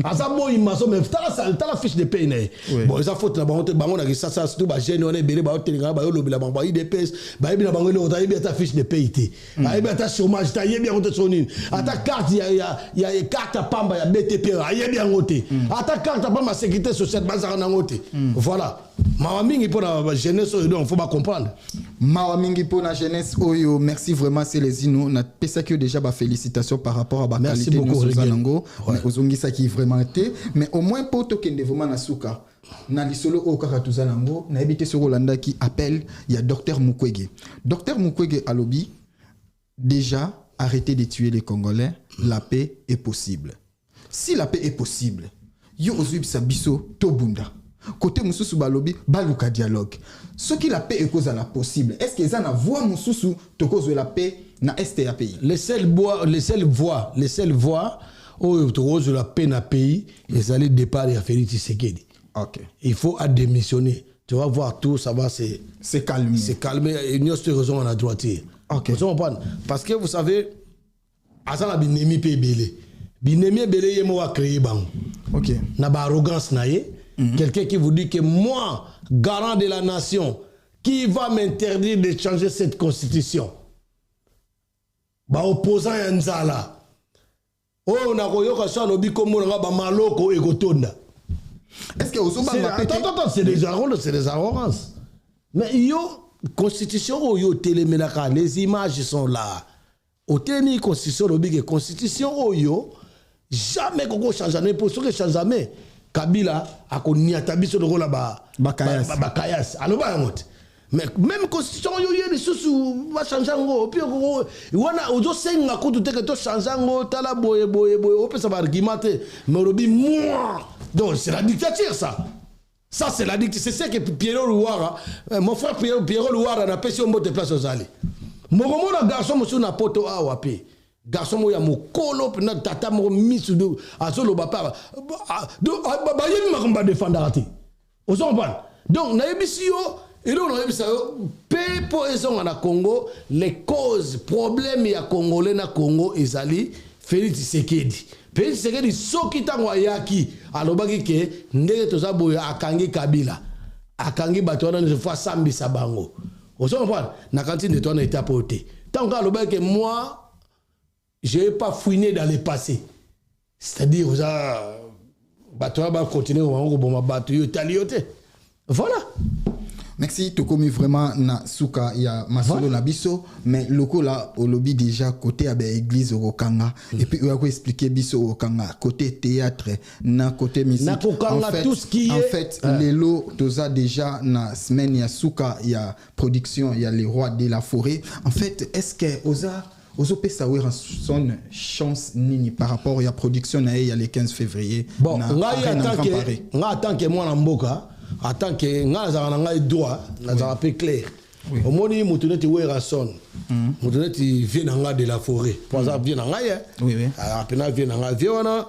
Asa bon il m'a mais t'as la fiche de paye. Bon, ça faut la banque na ça surtout ba gêne on est belé ba hôtel ba lobby la banque ba IDPS ba bien la banque le ta bien ta fiche de paye té. Ba bien ta chômage ta bien on sonine. Ata carte il y a carte pamba ya BTP ya bien ngoté. Ata carte pamba sécurité sociale ba za na ngoté. Voilà. Mawa mingi pour la jeunesse donc faut pas comprendre. Mawa mingi pour la jeunesse oyo merci vraiment c'est les ino na pesa que déjà ba félicitations par rapport à ba qualité de Zanango mais ozongi ça qui vraiment été mais au moins pour to kende vraiment na suka na lisolo o kaka tuzanango na habité sur Rolanda qui appelle il y a docteur Mukwege alobi déjà arrêtez de tuer les Congolais, la paix est possible. Si la paix est possible yo ozubi sabiso tobunda côté mususu balobi baluka dialogue ce qui la paix est cause à la possible est-ce que ça na voix mususu to cause la paix na est ya pays les seules voix où to cause la paix na pays les allés départ et à Félix Tshisekedi. OK, il faut à démissionner, tu vas voir tout ça va c'est calmer et nous avons raison en la droitier. OK, vous comprenez parce que vous savez azala binemi pe belé binemi belé yemo a créer bang. OK, na ba arrogance na ye. Quelqu'un qui vous dit que moi, garant de la nation, qui va m'interdire de changer cette constitution? Ba opposant ya nzala. Oh, na koyoka sa lobi komo nga ba maloko ekotonda. Est-ce que vous attends, c'est des arrogances. Mais yo constitution yo téléménaka, les images sont là. Au télé constitution lobi que constitution yo jamais koko changer pour ce que change jamais. Kabila a connu tabiso de rola bakayas alors ba ngote mais même constitution yo yeli susu va changer ngo puis wana ozo senga ko tout que to changer ngo tala boye o peut ça va argumenter mais robi moi donc c'est la dictature ça c'est la dictature c'est ce que Pierre Louara mon frère Pierre Louara n'a pas si on monte place aux allées mon garçon monsieur na poto awapi garçon moya mokolo na tata mo misu do azolo bapa ba yemi makomba défendre ati ozomban donc na yebisio et donc na yebisa pepo ezonga na Congo les causes problème ya congolais na Congo ezali Félix Tshisekedi soki tango ayaki alobaki ke ndenge toza boya akangi Kabila akangi bato wana ne fois sambisa bango ozomban na cantine de toi na étape oté tango alobaki moi je n'ai pas fouiné dans le passé. C'est-à-dire, vous avez continuer voilà. Merci, Tokomi vraiment na souka ya masolo na biso mais loko là au lobby déjà côté à église au Okanga et puis on va expliquer biso au Okanga côté théâtre na côté musique en fait tout ce qui en fait les lots toza déjà na semaine ya souka ya production ya les rois de la forêt en fait est-ce que Ozo pesa son chance nini par rapport à la production na ya le 15 février bon nga attend que moi na mboka attend que nga za nga droit na za peu clair au moni mutuneti wera son mutuneti vient nga de la forêt pour ça vient nga oui apena vient nga viona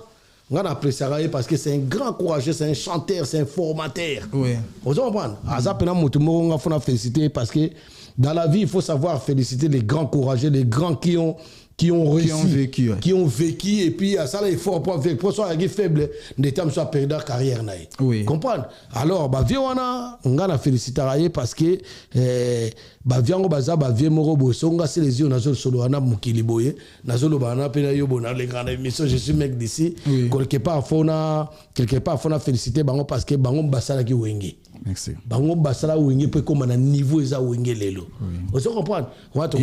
nga na apprécier parce que c'est un grand courageux c'est un chanteur c'est un formateur oui vous comprenez azapena mutu mo nga fona féliciter parce que dans la vie, il faut savoir féliciter les grands courageux, les grands qui ont réussi, qui ont vécu, et puis ça là il faut pour soit faible des temps soit perdre carrière naï. Oui. Comprendre. Alors bah viona on a féliciter parce que bah viango baza bah vie moro bosonga c'est les yeux nazo solo ana mukili boye nazo lo bana pena yo bona les grandes émissions je suis mec d'ici quelque part faut na féliciter bango parce que bango basala ki wenge. Merci. Bango basala wenge peut comme na niveau eza wenge lelo. Vous comprendre.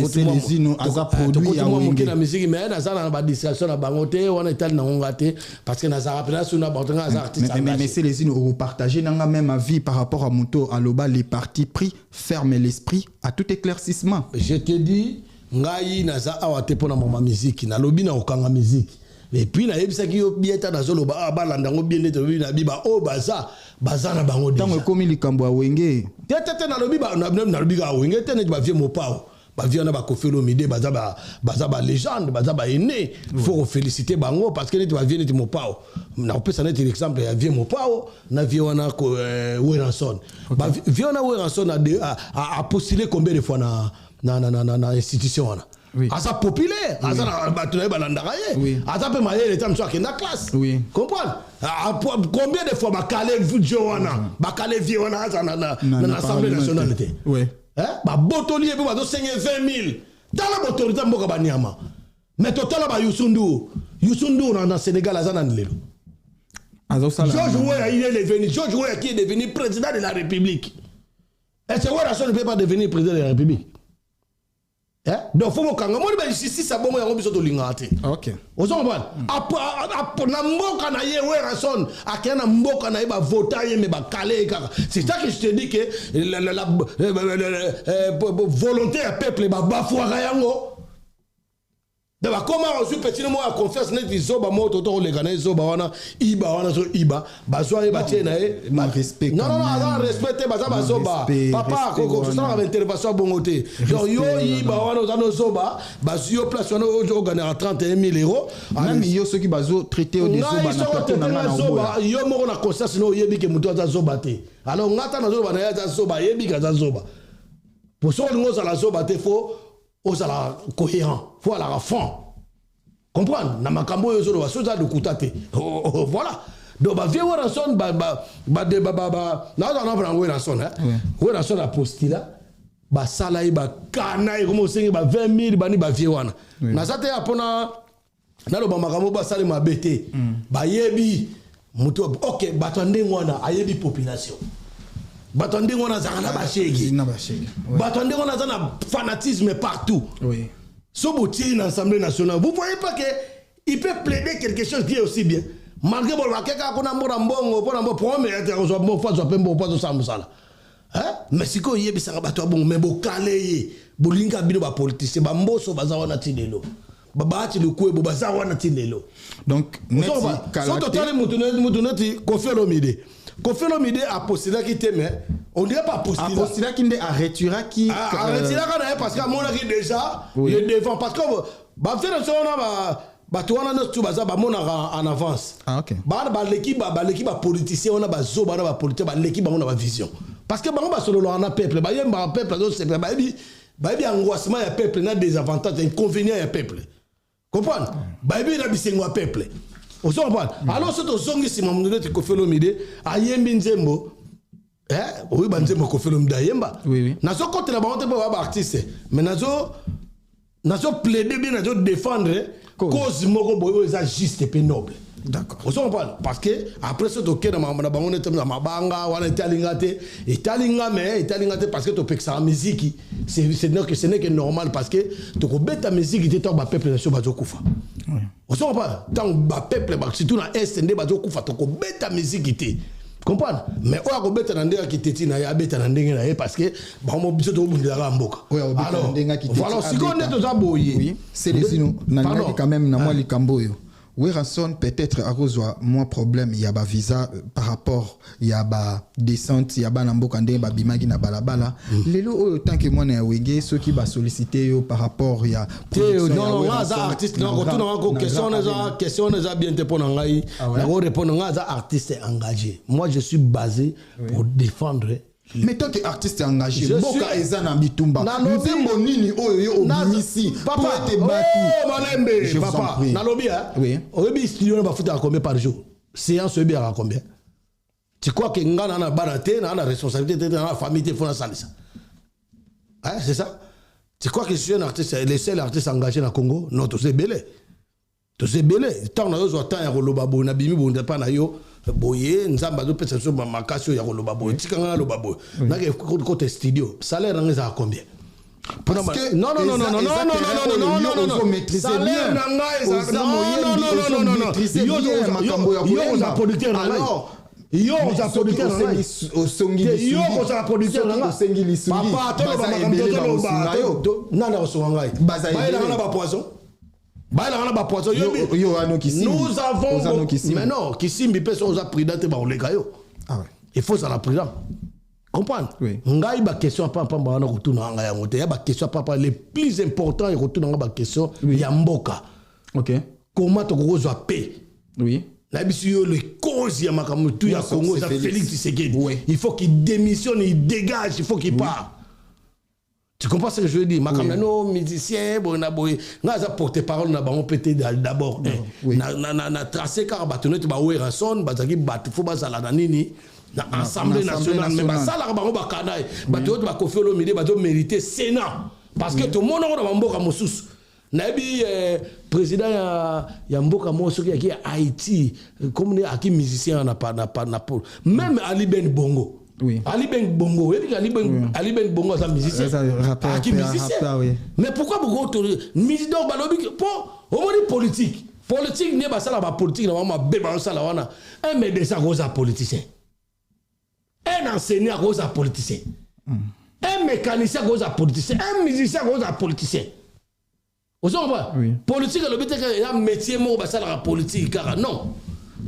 C'est les ino aza produit ya wenge na musique mais na za na ba distraction na bango te on est tel na ngate parce que na za rappela sur na bantonga za artiste. Mais c'est les ino au partager nanga même avis par rapport à Moto Aloba les partis pris ferme l'esprit à tout éclaircissement. Je te dis ngai na za awate pona mama musique na lobi na okanga musique. Et puis na yebisa ki yo bieta na zolo ba balanda ngo bien neto na biba o baza na bango déjà. Tango komi likambo wenge. Tete na lobi ba na lobi ga wenge tene ba vie mo pao. Ba vie na ba kofelo mide baza ba légende baza ba aîné. Faut féliciter bango parce que neto ba vie neto mo pao. Na opesa net l'exemple ya vie mo pao na vie wana ko Weranson. Ba vie wana Weranson a postulé combien de fois na institution wana. Aza populaire, aza batunaye balandaka ye. Aza pe maye l'état mso akenda classe. Comprendre? Combien de fois bakale Joana, bakale Viona aza na l'Assemblée nationale était. Oui. Hein? Ba botolier pe bazo 20 000. Dans la autorité mboka banyama. Mais total ba Youssou Ndour dans Sénégal aza na lelo. George Weah, il est devenu, George Weah qui est devenu président de la République. Et c'est quoi la chose ne peut pas devenir président de la République? Hein? Donc, il faut que moi, ici, ça bon, il y a un lingate. Ok. Vous comprenez? Na mboka na ye Weah akena mboka na ye ba voter mais ba calé. C'est ça que je te dis que la volonté du peuple ba bafouara yango. D'abord, comment on se petit mot à confiance net isoba moto to le gana isoba wana so iba bazwa iba tiena respect. Non respecter bazoba papa koko ça avec intervention bongoté. Donc yo iba wana zano soba bazio place wana o gagner 31 000 €. Même yo ceux qui bazo traiter au désoba na plateau na zoba yo moko na conscience no yebi ke muto za zoba te. Alors ngata na zoba na ya za zoba yebi ka za zoba. Pour ça on za la zoba te faut osala cohérent, faut la fond. Comprendre? Na makambo yo zo ba soza de kutate. Voilà. Donc ba vieux ranson na na ranson hein. Ouais ranson a postila ba sala ba kana e comme sengi ba 20 000 bani ba vieux wana. Na sate apona na lo ba makambo ba sala mabete. Ba yebi muto OK batande ngwana ayebi population. Batande ngwana zana ba shegi. Batande ngwana zana fanatisme partout. Oui. Ce boutier dans l'Assemblée nationale, vous voyez pas qu'il peut plaider quelque chose qui est aussi bien. Malgré que quelqu'un qu'on a mbongo, pour mais mais si qu'on y est bisa bato bon mais bo calé, bolinga bino ba politicien, ba mboso bazawa na tinelo. Babati le coup bo bazawa na tinelo. Donc so total mutunati Kofi Olomide a postulé qui t'aime. On dirait pas postulé. A postulé qui a retiré qui. A retiré parce que mon qui déjà le devant parce que bah faire ça on a bah toi on a notre baza bah mon en avance. Ah OK. Bah l'équipe politicien on a bah zo bah politique bah l'équipe on a bah vision. Parce que bah on va solo on a peuple bah yem bah peuple donc c'est bah angoissement ya peuple n'a des avantages inconvénients ya peuple. Comprendre? Bah bien la bisengo peuple. Vous comprenez? Alors c'est au zongi si mon de Kofi Olomide ayembi nzembo. Oui, banzembo Kofi Olomide ayemba. Oui. Nazo côté la banque ba artiste. Mais nazo plaider bien nazo défendre cause moko boyo ça juste et noble. D'accord. Vous comprenez? Parce que après ce toke na bango netem na mabanga wana italingate italingate parce que to peksa musique ce n'est que normal parce que to ko beta musique te to ba peuple nation ba zokufa. Oui. Vous comprenez? Tant ba peuple ba surtout na SND ba zokufa to ko beta musique te. Comprendre? Mais on a beta na ndenge ki teti na ya beta na ndenge na ye parce que ba mo biso to bundira mboka. Alors voilà si on est to za boye. Oui, c'est les sino na quand même na moi likamboyo. Oui, rançon peut-être à cause de moins problème il y a ba visa par rapport il y a ba descente il y a ba namboka ndenge ba bimagi na balabala lelo tant que moi na wenge ceux qui ba solliciter yo par rapport il y a non za artiste non retourne encore question les bien te pona ngai na répondre nga za artiste engagé. Moi je suis basé pour défendre. Mais tant que artiste engagé, Boka Ezana Bitumba, Nzembo Nini Oyo Obimisi, papa te battu. Papa, Nalobi oui. Obi studio va foutre à combien par jour? Séance Obi à combien? Tu crois que Ngana na baraté, na la responsabilité de la famille te fona salisa. Hein, c'est ça? Tu crois que je suis un artiste, le seul artiste engagé dans Congo? Non, tu sais belé. Tu sais belé. Tant na yo temps ya kolobabo na bimi bonde pa na yo. Boye nzamba do pesa so makasio ya koloba boye tikanga loba boye na ke côté studio salaire nga za combien? Parce que non il faut maîtriser bien yo za producteur alors yo za producteur au songi yo za producteur papa to ba nana osonga ngai ba ba poison. Nous avons mais non Kisimbi personne a pris date ba olega yo. Ah ouais. Il faut ça la prudent. Comprendre? Oui. Ngai ba question papa ba na retourna nga ya ngote ya ba question papa les plus important et retourna ba question ya mboka. OK. Comment to ko zo paix? Oui. La bisu yo le cause ya makamu tout ya Congo ça Félix Tshisekedi. Oui. Il faut qu'il démissionne, il dégage, il faut qu'il parte. Tu comprends ce que je veux dire? Ma comme nos musiciens, bon na boy, na za porte-parole na ba on pété d'abord. Na tracé car batonnet ba oué ranson, ba zaki bat faut ba sala na nini. Na Assemblée nationale mais ba sala ba ba kanai. Ba to ba kofi lo midi ba to mériter Sénat parce que tout le monde on mboka mosusu. Nabi président ya mboka mosusu qui est Haïti comme ne aki musicien na pas même Ali Ben Bongo. Oui. Ali Ben Bongo, Ali Ben Bongo, c'est un musicien. Oui. Mais pourquoi beaucoup de musiciens pour au moins politique n'est pas ça la politique, un médecin cause à politicien, un enseignant cause à politicien, un mécanicien cause à politicien, un musicien cause à politicien. Vous savez, politique, le but est qu'il y a un métier mot ça la politique, car non.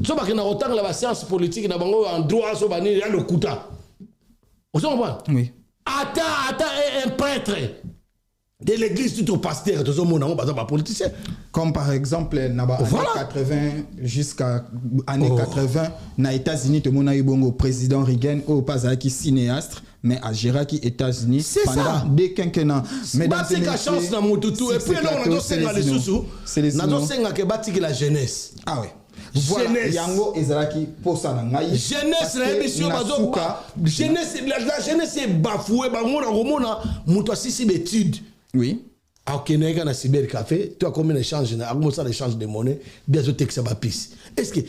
Tu sais pas qu'il y a autant la science politique, en droit, il y a le couta. Vous comprenez? Oui. Attends, un prêtre de l'église, tout au pasteur, tout le monde, on pas politicien. Comme par exemple, dans les années 80 jusqu'à années 80, dans les États-Unis, tout le monde a eu bon président Reagan, ou pas qui cinéaste, mais à Gérard qui États-Unis pendant des quinquennats. Mais dans ces cas, chance dans mon toutou. Et puis là, on a tous les sous-sous. On a tous les bâtis la jeunesse. Ah ouais. Voilà, yango ezalaki posa na ngai. Jeunesse na émission bazo jeunesse la jeunesse est bafouée ba ngona komona muto asisi d'études. Oui. A Kenega na cybercafé, tu as combien d'échanges na comment ça l'échange de monnaie, bien sûr texte ba pisse. Est-ce que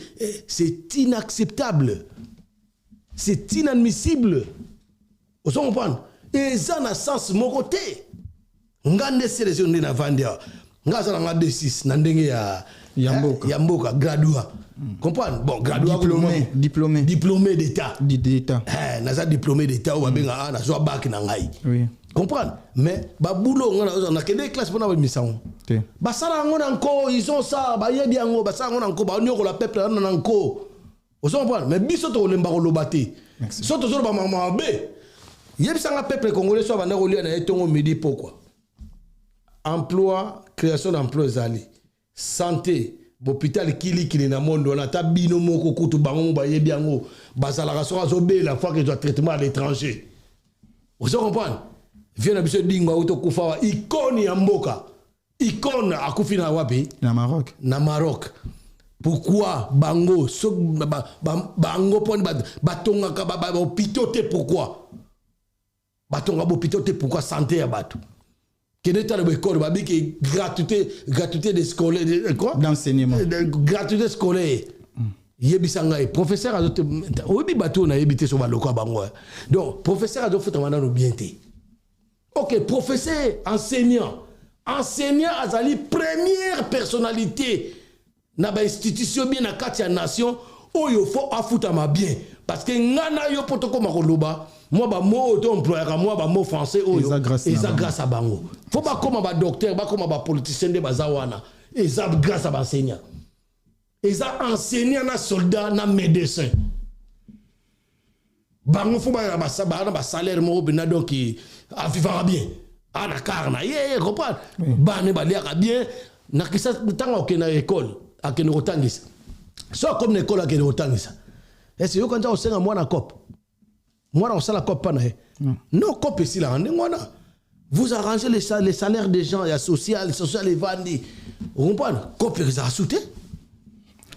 c'est inacceptable? C'est inadmissible. Vous comprenez? Et ça na sens mon côté. Ngande sélection na vandia. Ngaza na D6 na ndenge ya Yamboka, graduat. Comprendre? Bon, graduat. Diplômé d'État. Naza diplômé d'État, ou babenga, naza bac nangai. Oui. Comprendre? Mais, baboulot, on a quelle classe pour la mission? Basara on encore, ils ont ça, bayebi ango, basara on encore, ba nyoko la peuple on encore. Vous comprenez? Mais bisoto on lemba lobate. Soto zo ba mama be. Yebi sanga peuple congolais so ba na kolia na etongo midi pourquoi? Emploi, création d'emploi zali. Santé, l'hôpital qui na monde on a ta bino moko kutu bango ba yebi ango basala raso zo be la fois que doit traitement à l'étranger. Vous comprenez? Vient na biso dinga auto kufa icône ya mboka. Icône akufi na wapi? Na Maroc. Na Maroc. Pourquoi bango so bango pon batonga ka ba hôpital te pourquoi? Batonga hôpital te pourquoi santé ya bato? Quel est le école babi qui gratuité des scolaires quoi d'enseignement gratuité scolaire yebisanga professeur azote obi bato na yebité so baloko bango donc professeur azo futa mandano bien té OK professeur enseignant azali première personnalité na ba institution bien na kati ya nation oyo fo afuta ma bien parce que ngana yo potoko makoloba moi ba mot auto employé moi ba mot français oyo eza grâce à bango faut pas comme ba docteur ba comme ba politicien de bazawana eza grâce à ba enseignant eza enseignant na soldat na médecin bango faut ba ba salaire mo bena donc a vivre bien ana karna comprendre ba ne ba liaka bien na kisa tanga okena école akene otangisa so comme école akene otangisa est-ce que quand on sait moi na cop moi on sait la cop pas non cop ici là vous arrangez les salaires des gens il y a social et vandi vous comprenez cop ils a sauté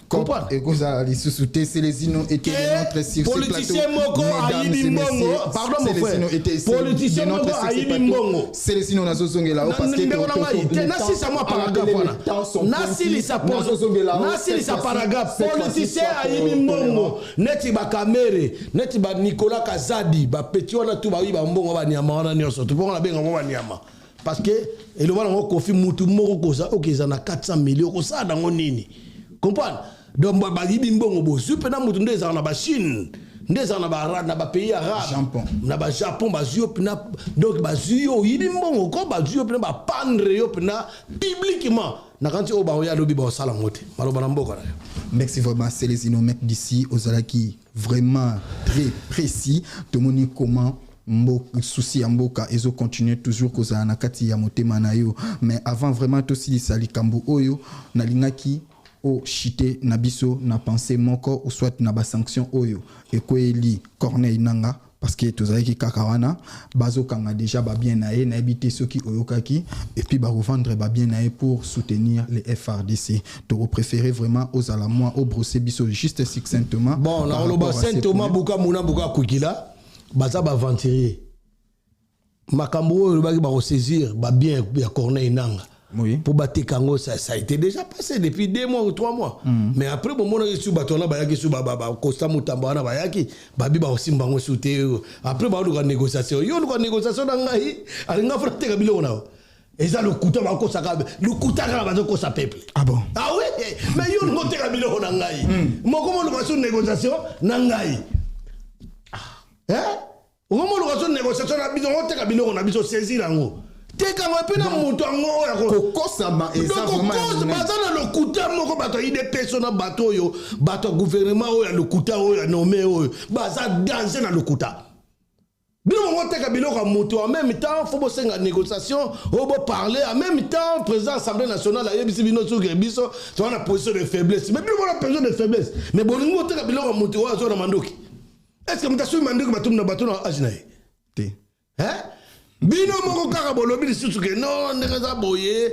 comprendre et que ça les sous-soutés c'est les inno étaient notre sur ce plateau politicien moko ayibi mbongo pardon mon frère politicien moko ayibi mbongo c'est les inno nazozonge là parce que nasi ça moi paragraphe là nasi ça paragraphe politicien ayibi mbongo neti ba kamere neti ba Nicolas Kazadi ba petit wana tu ba yiba mbongo ba nyama wana nyonso tu pona benga mo ba nyama parce que et le voilà kofi mutu moko koza okeza na 400 millions ko ça dango nini comprendre donc ba yibi mbongo bo super na mutu ndeza na ba Chine ndeza na ba pays arabe na ba Japon ba zio pina donc ba zio yibi mbongo ko ba zio pina ba pendre yo pina publiquement na kanti o ba ya lobi ba sala ngote maloba na mboka na. Merci vraiment, c'est les innomèques d'ici aux Alaki vraiment très précis de mon comment souci amboka ezo continuer toujours koza na kati ya motema na yo mais avant vraiment to sili sali kambo oyo na lingaki o chité na biso na pensée moko ou soit na ba sanction oyo ekoeli Corneille Nanga parce que tous les qui kakawana bazo kanga déjà ba bien naé na habité ceux qui oyokaki et puis ba revendre ba bien naé pour soutenir les FRDC. Donc préférez vraiment aux alamois au brosser biso juste succinctement. Bon, na loba Saint Thomas buka muna buka kukila baza ba aventurier. Makambo le baki ba saisir ba bien ya Corneille Nanga. Oui. Pour battre Kango, ça a été déjà passé depuis 2 mois ou 3 mois. Mais après, bon, on a reçu Batona Bayaki sous Costa Mutambana Bayaki, Babi aussi Mbango Souté. Après, on a eu une négociation. Il y a eu une négociation dans Ngaï, avec un frère Tegabilona. Et ça, le Kouta Banko Sakabe, le Kouta Banko sa peuple. Ah bon? Ah oui, mais il y a eu une Tegabilona Ngaï. Moi, comment on a reçu une négociation dans Ngaï? Hein? Au moment où on a reçu une négociation, on a besoin de saisir en haut. Teka mapena mutu ngo ya ko sama exactement bazana le kuta moko bato ide persona bato yo bato gouvernement o ya le kuta o ya nommé o baza danser na le kuta bino mo teka biloko mutu en même temps faut bosser en négociation o bo parler en même temps président assemblée nationale a yebisi bino sur biso tu as une position de faiblesse mais bino la position de faiblesse mais bolingo teka biloko mutu o zo na mandoki est-ce que mutasu mandoki batum na bato na ajinaye te hein. Bino moko kaka bolobi lisusu ke non ndeza boye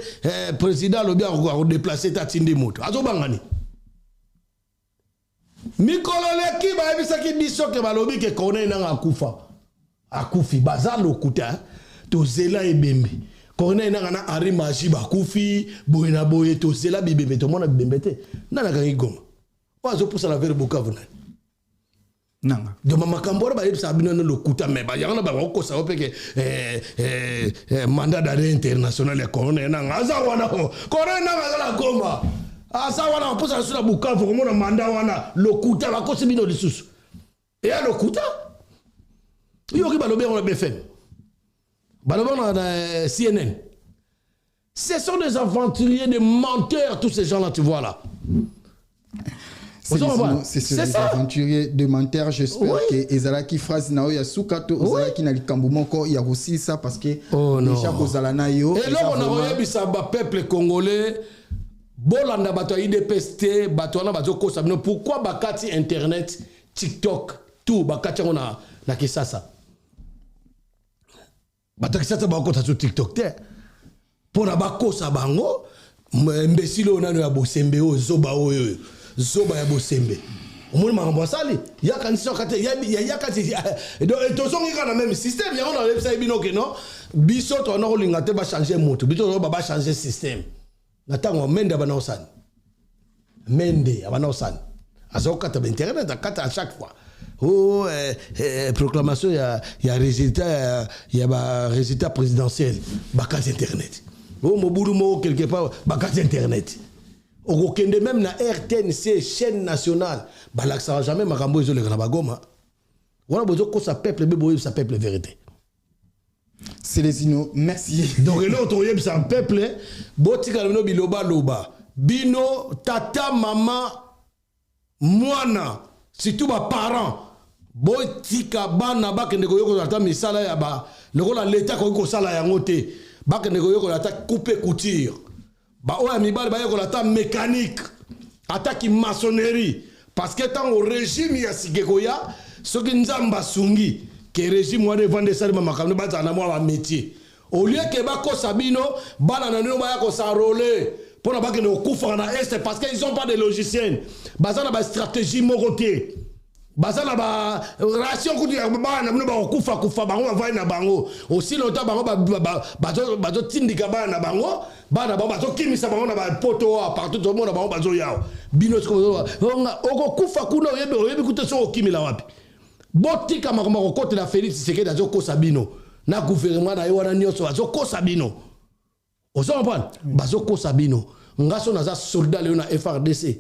président lobi a déplacer tatindi moto azo bangani mikolo leki ba ebisa ki biso ke balobi ke Corneille Nanga akufi baza lokuta to zela ebembe Corneille Nanga na Henri Maji ba kufi boye na boye to zela bibembe to mona bibembe te nana kangi goma wazo poussa la vers Bukavu na Nanga. De maman Kambora ba yebisa bino no lokuta me ba yana ba ko sa opeke mandat d'arrêt international ya Corneille Nanga aza wana ko Corneille Nanga la goma aza wana pour ça sur la Bukavu comme na mandat wana lokuta ba ko se bino lisusu et ya lokuta yo ki ba lobe on BFM ba lobe na CNN. Ce sont des aventuriers, des menteurs, tous ces gens-là, tu vois là. C'est les aventuriers de menteurs. J'espère que Ezalaki phrase na ya sukato Ezalaki na likambo moko ya aussi ça parce que déjà kozalana yo. Et là on a oyebisa ba peuple congolais bolanda bato IDPST bato na bato ko sabino pourquoi bakati internet TikTok tout bakati on a na kisasa. Bato kisasa ba ko ta sur TikTok te. Pour na ba ko sabango imbécile on a ya bosembe o zoba oyo. Zoba ya bosembe omoni makambo asali yakanisi okate yakati tozongi kaka na même système yango na lebisa bino ke non biso tona kolinga te bachanger moto biso ba changer système na ntango mende abana osani mende abana osani azokata ba internet akata à chaque fois proclamation ya résultat ya ba résultat présidentiel bakati internet mobulu mo quelque part bakati internet. Au Kende même na RTNC chaîne nationale balaksa jamais makambo ezo le na bagoma wana bozo ko sa peuple bebo sa peuple vérité Célestino merci donc là to yeb sa peuple botika no biloba loba bino tata mama mwana surtout ba parents botika bana bakende ko yoko ata misala ya ba lokola l'état ko sala yango te bakende ko yoko ata couper couture. Ba oya mibali ba yeko la ta mécanique attaque maçonnerie parce que tant au régime ya Sikekoya ce que nzamba sungi que régime wa de vendre ça makamno ba za na mwa métier au lieu que ba ko sabino bana na no ba ya ko s'enrôler pour na ba que no kufa na est parce que ils ont pas de logiciel baza na ba stratégie moroté baza na ba ration kuti ba na ba kufa bango va na bango aussi longtemps bango ba tindika ba na bango bana ba bazo kimisa bango na ba poto partout tout le monde bango bazo yao bino ko oko kufa kuna oyebi kuta so kimila wapi botika makomako kote na Félix Tshisekedi azo kosa bino na gouvernement na wana nyoso azo kosa bino ozo comprendre bazo kosa bino ngaso na za soldat le na FRDC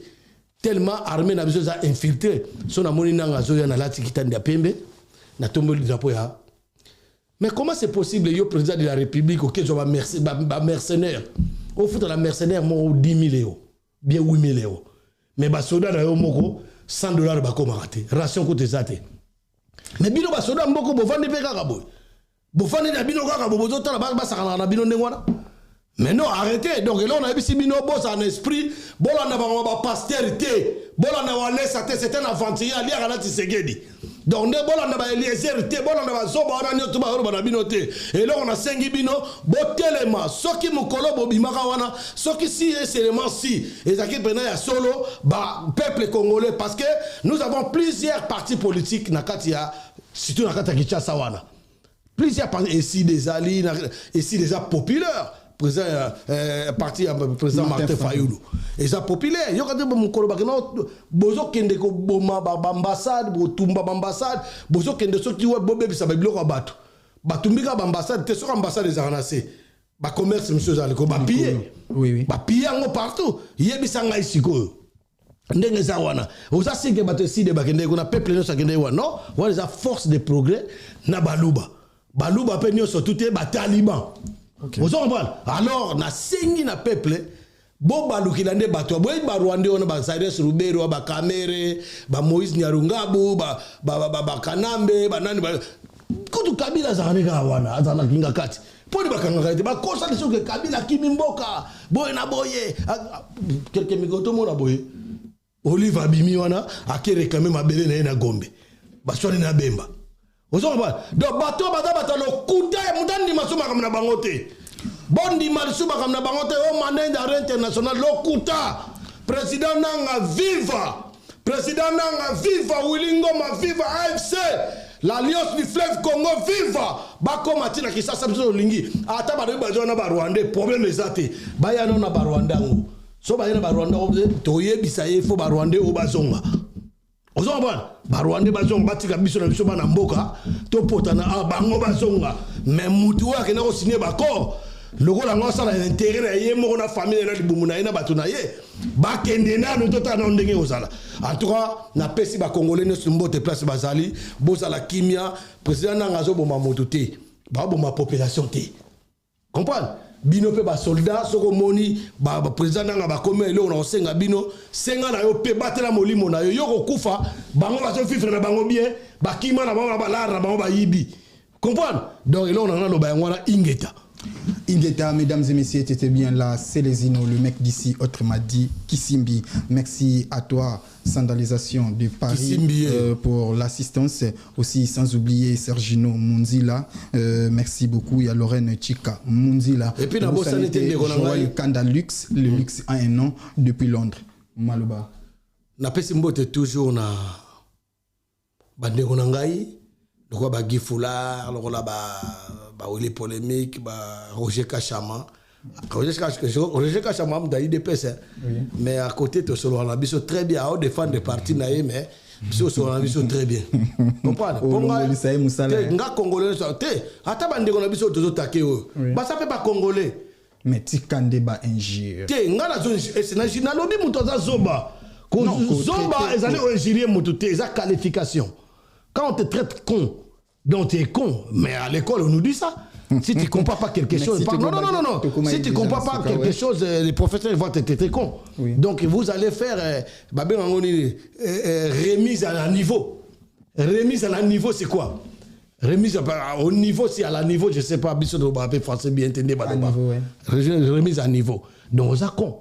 tellement armée na biso za infiltré so na moni nanga zo ya na lati kitandi ya pembe na tomboli drapeau ya. Mais comment c'est possible, le président de la République, ok, je vais mercenaire. Au foot, la mercenaire, moi, 10 000 euros. Bien 8 000 euros. Mais les soldats, $100 bako marate. Ration coûte ça. Mais bino les soldats, mboko, bofandi pe kakaboy. Bofandi na bino kakabo, bozoto la base, basakana na bino ndengwana. Mais non, arrêtez. Donc là, on a vu si bino boss en esprit, bolanda ba postérité, bolanda wa laisse, c'est un aventurier, ali à la Tshisekedi. donc nde bolanda ba Eliezer te bolanda ba zoba wana nyoto ba roba na bino te et là on a sengi bino botelema soki mukolo bobimaka wana soki si seulement si ezaki pena ya solo ba peuple congolais parce que nous avons plusieurs partis politiques na kati ya surtout na kati ya Kinshasa wana plusieurs partis ici des alliés ici des populaires président parti président Martin Fayulu et ça populaire yo quand mukolo ba keno bozo kende ko boma ba ambassade bo tumba ba ambassade bozo kende soki wa bobe bisa ba biloko bato batumbika ba ambassade te so ambassade za ranase ba commerce monsieur Zaliko ba piller oui ba piller ngo partout yebisa ngai siko ndenge za wana oza sike bato si de bakende ko na peuple no sakende wana non wana za force de progrès na baluba pe nyo surtout te ba taliban. Okay. Alors na sengi na peuple bo balukila nde bato boy ba Rwanda on ba Cyrus Rubero ba Kamere ba Moïse Nyarungabu ba Kanambe ba nani ba kutu Kabila za nega wana azana kinga kati poni bakanga kati ba kosa liso ke Kabila kimimboka boy na boye quelques migoto mo na boye Olive Abimi wana akere quand même abele na Gombe ba swali na Bemba. Donc bato bata lo kuta mudandi masuma kamna bangote bondi masuma kamna bangote o manenda international lo kuta président nanga viva Willy Ngoma viva AFC l'alliance du fleuve Congo viva bako matina kisasa mzo lingi ata ba bazona ba Rwanda problème ezate ba ya na ba Rwanda ngo so ba ya na ba Rwanda toyebisa ye fo ba Rwanda o bazonga Ozomba Barwande bazonga batika biso na biso bana mboka to potana bango bazonga mais mutu wake na ko signer bako lokola ngo sala intérêt ye moko na famille na libumu na ina batu na ye bakende na no tota na ndenge ozala en tout cas na pesi ba congolais ne sumbote place bazali bozala kimia président nanga zo boma moto te ba boma population te comprendre bino pe ba soldat soko moni ba président nanga ba komé le on senga bino senga na yo pe batela molimo na yo yoko kufa bango ba so fifre na bango bien ba kima na bango ba lara bango ba yibi comprendre donc là on a lo ba ngwana Ingeta, mesdames et messieurs, c'était bien là. Célésino, le mec d'ici, autrement dit, Kissimbi. Merci à toi, Sandalisation de Paris, pour l'assistance. Aussi, sans oublier Sergino Munzila. Merci beaucoup. Il y a Lorraine Chika Munzila. Et puis, d'abord, ça n'était Joël Kanda Lux. Le luxe a un nom depuis Londres. Malouba. Na pesimbo te toujours na bande konangai. Donc, ba Gifula, ba Oli polémique, ba Roger Kachama. Roger Kachama, m'a dit des PC. Mais à côté, tu solo on a biso très bien. On défend des partis naïe, mais biso solo on a biso très bien. Comprendre? Ponga, nga Congolais, te. Ata bande on a biso toujours taqué. Bah ça fait pas Congolais. Mais tikande ba injure. Te, nga la zone, c'est na lobby mutoza zoba. Zoba, ils allaient injurier mutote, ils ont qualification. Quand on te traite con, donc tu es con. Mais à l'école, on nous dit ça. Si tu ne comprends pas quelque chose... Non. Si tu ne comprends pas quelque chose, les professeurs vont te traiter con. Oui. Donc vous allez faire... remise à un niveau. Remise à un niveau, c'est quoi? Remise au niveau, c'est à la niveau, je ne sais pas, français bien entendu. Remise à niveau. Donc on a con.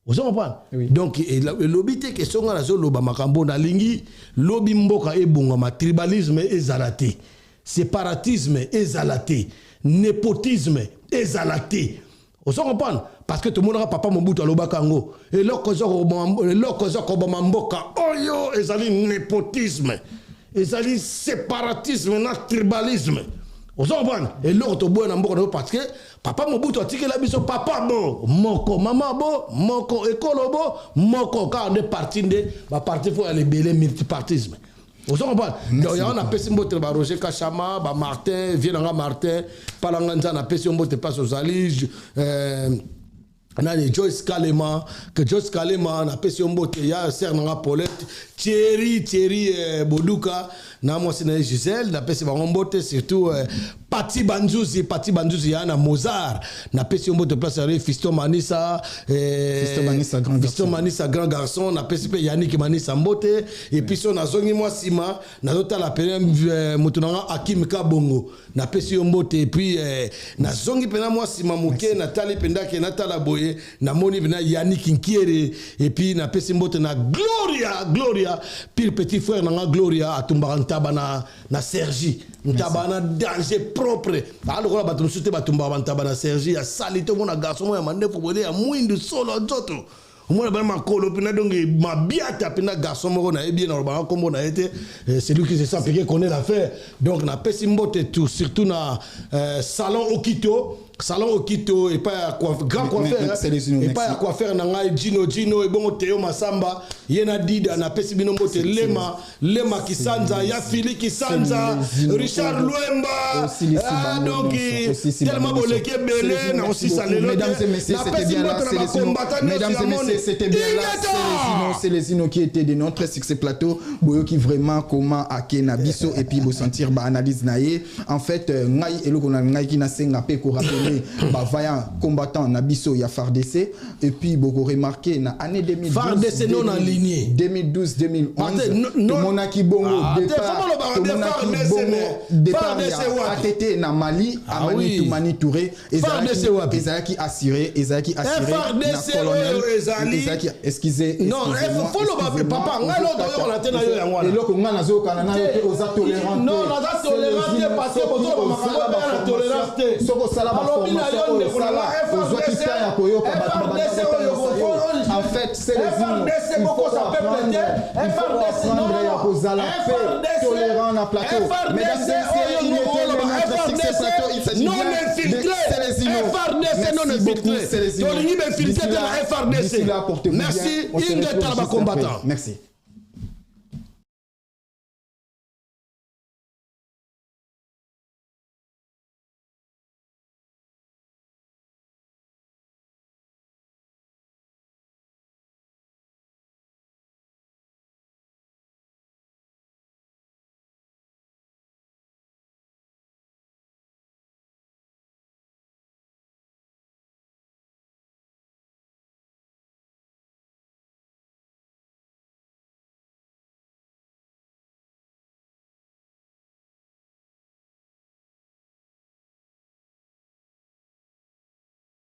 Vous comprenez? Oui. Donc, le lobby te question à la zone loba makambo na lingi lobby mboka e bongama tribalisme et zalaté, séparatisme et zalaté, népotisme et zalaté. Vous comprenez? Parce que tout le monde a papa Mobutu loba kango et l'okozo ko mboka oyo ezali népotisme, ezali séparatisme na tribalisme. Vous comprenez? Et l'autre boy na mboka parce que papa Mobutu a tiré la biso papa bo moko maman bo moko école bo moko car de parti de ba parti faut aller belé multipartisme. Vous comprenez? Donc il y a on a pesi mbote ba Roger Kachama ba Martin Vienanga Martin palanga na pesi mbote passe aux alliés nani Joyce Kalema que Joyce Kalema na pesi mbote ya Sernanga Paulette Thierry Boduka na moi c'est Gisèle na pesi ba mbote surtout Pati Banzuzi yana Mozart na pesi mbote place avec Fiston Manissa grand garçon na pesi pe Yannick Manissa mbote et puis son azongi moi sima na tota la pene mutunanga Akim Kabongo na pesi mbote et puis na zongi pena moi sima muke na tali pendake na tala boye na moni bena Yannick Nkiere et puis na pesi mbote na Gloria pile petit frère na Gloria atumbaka na Sergi ntabana danger propre alors la bato soute batumba ntabana Sergi ya salite mona garçon mo ya mandefu bole ya mwindu solo nzoto mona ba makolo pina donc mabiata pina garçon mo na bien na ba kombo na été c'est lui qui se sent piqué connaît l'affaire donc na pesi mbote tout surtout na salon Okito et pas grand coiffeur et pas coiffeur na ngai Gino et bon Théo Masamba yena dida na pesi bino mbote lema Kisanza ya Fili Kisanza Richard Luemba donc tellement boleke belé na aussi salelo mesdames et messieurs c'était bien là c'est les Zino qui étaient de notre succès plateau boyo qui vraiment comment akena biso et puis bo sentir ba analyse naé en fait ngai eloko na ngai ki na senga pe ko rappeler bah vaillant combattant Nabiso ya FARDC et puis beaucoup remarqué na année 2012 FARDC non aligné 2012 2011 Monaki Bongo départ ATT na Mali Amani Toumani Touré Ezaki assuré FARDC colonel excusez non faut papa ngalo do on atena yo yango et loko ngana zo kana na yo aux tolérants non na tolérance parce que bozo makamba tolérance soko sala en fait c'est les il faut apprendre tolérant na plateau mesdames et messieurs il s'agit non infiltré FARDC non infiltré merci Inge Talaba combattant. Merci.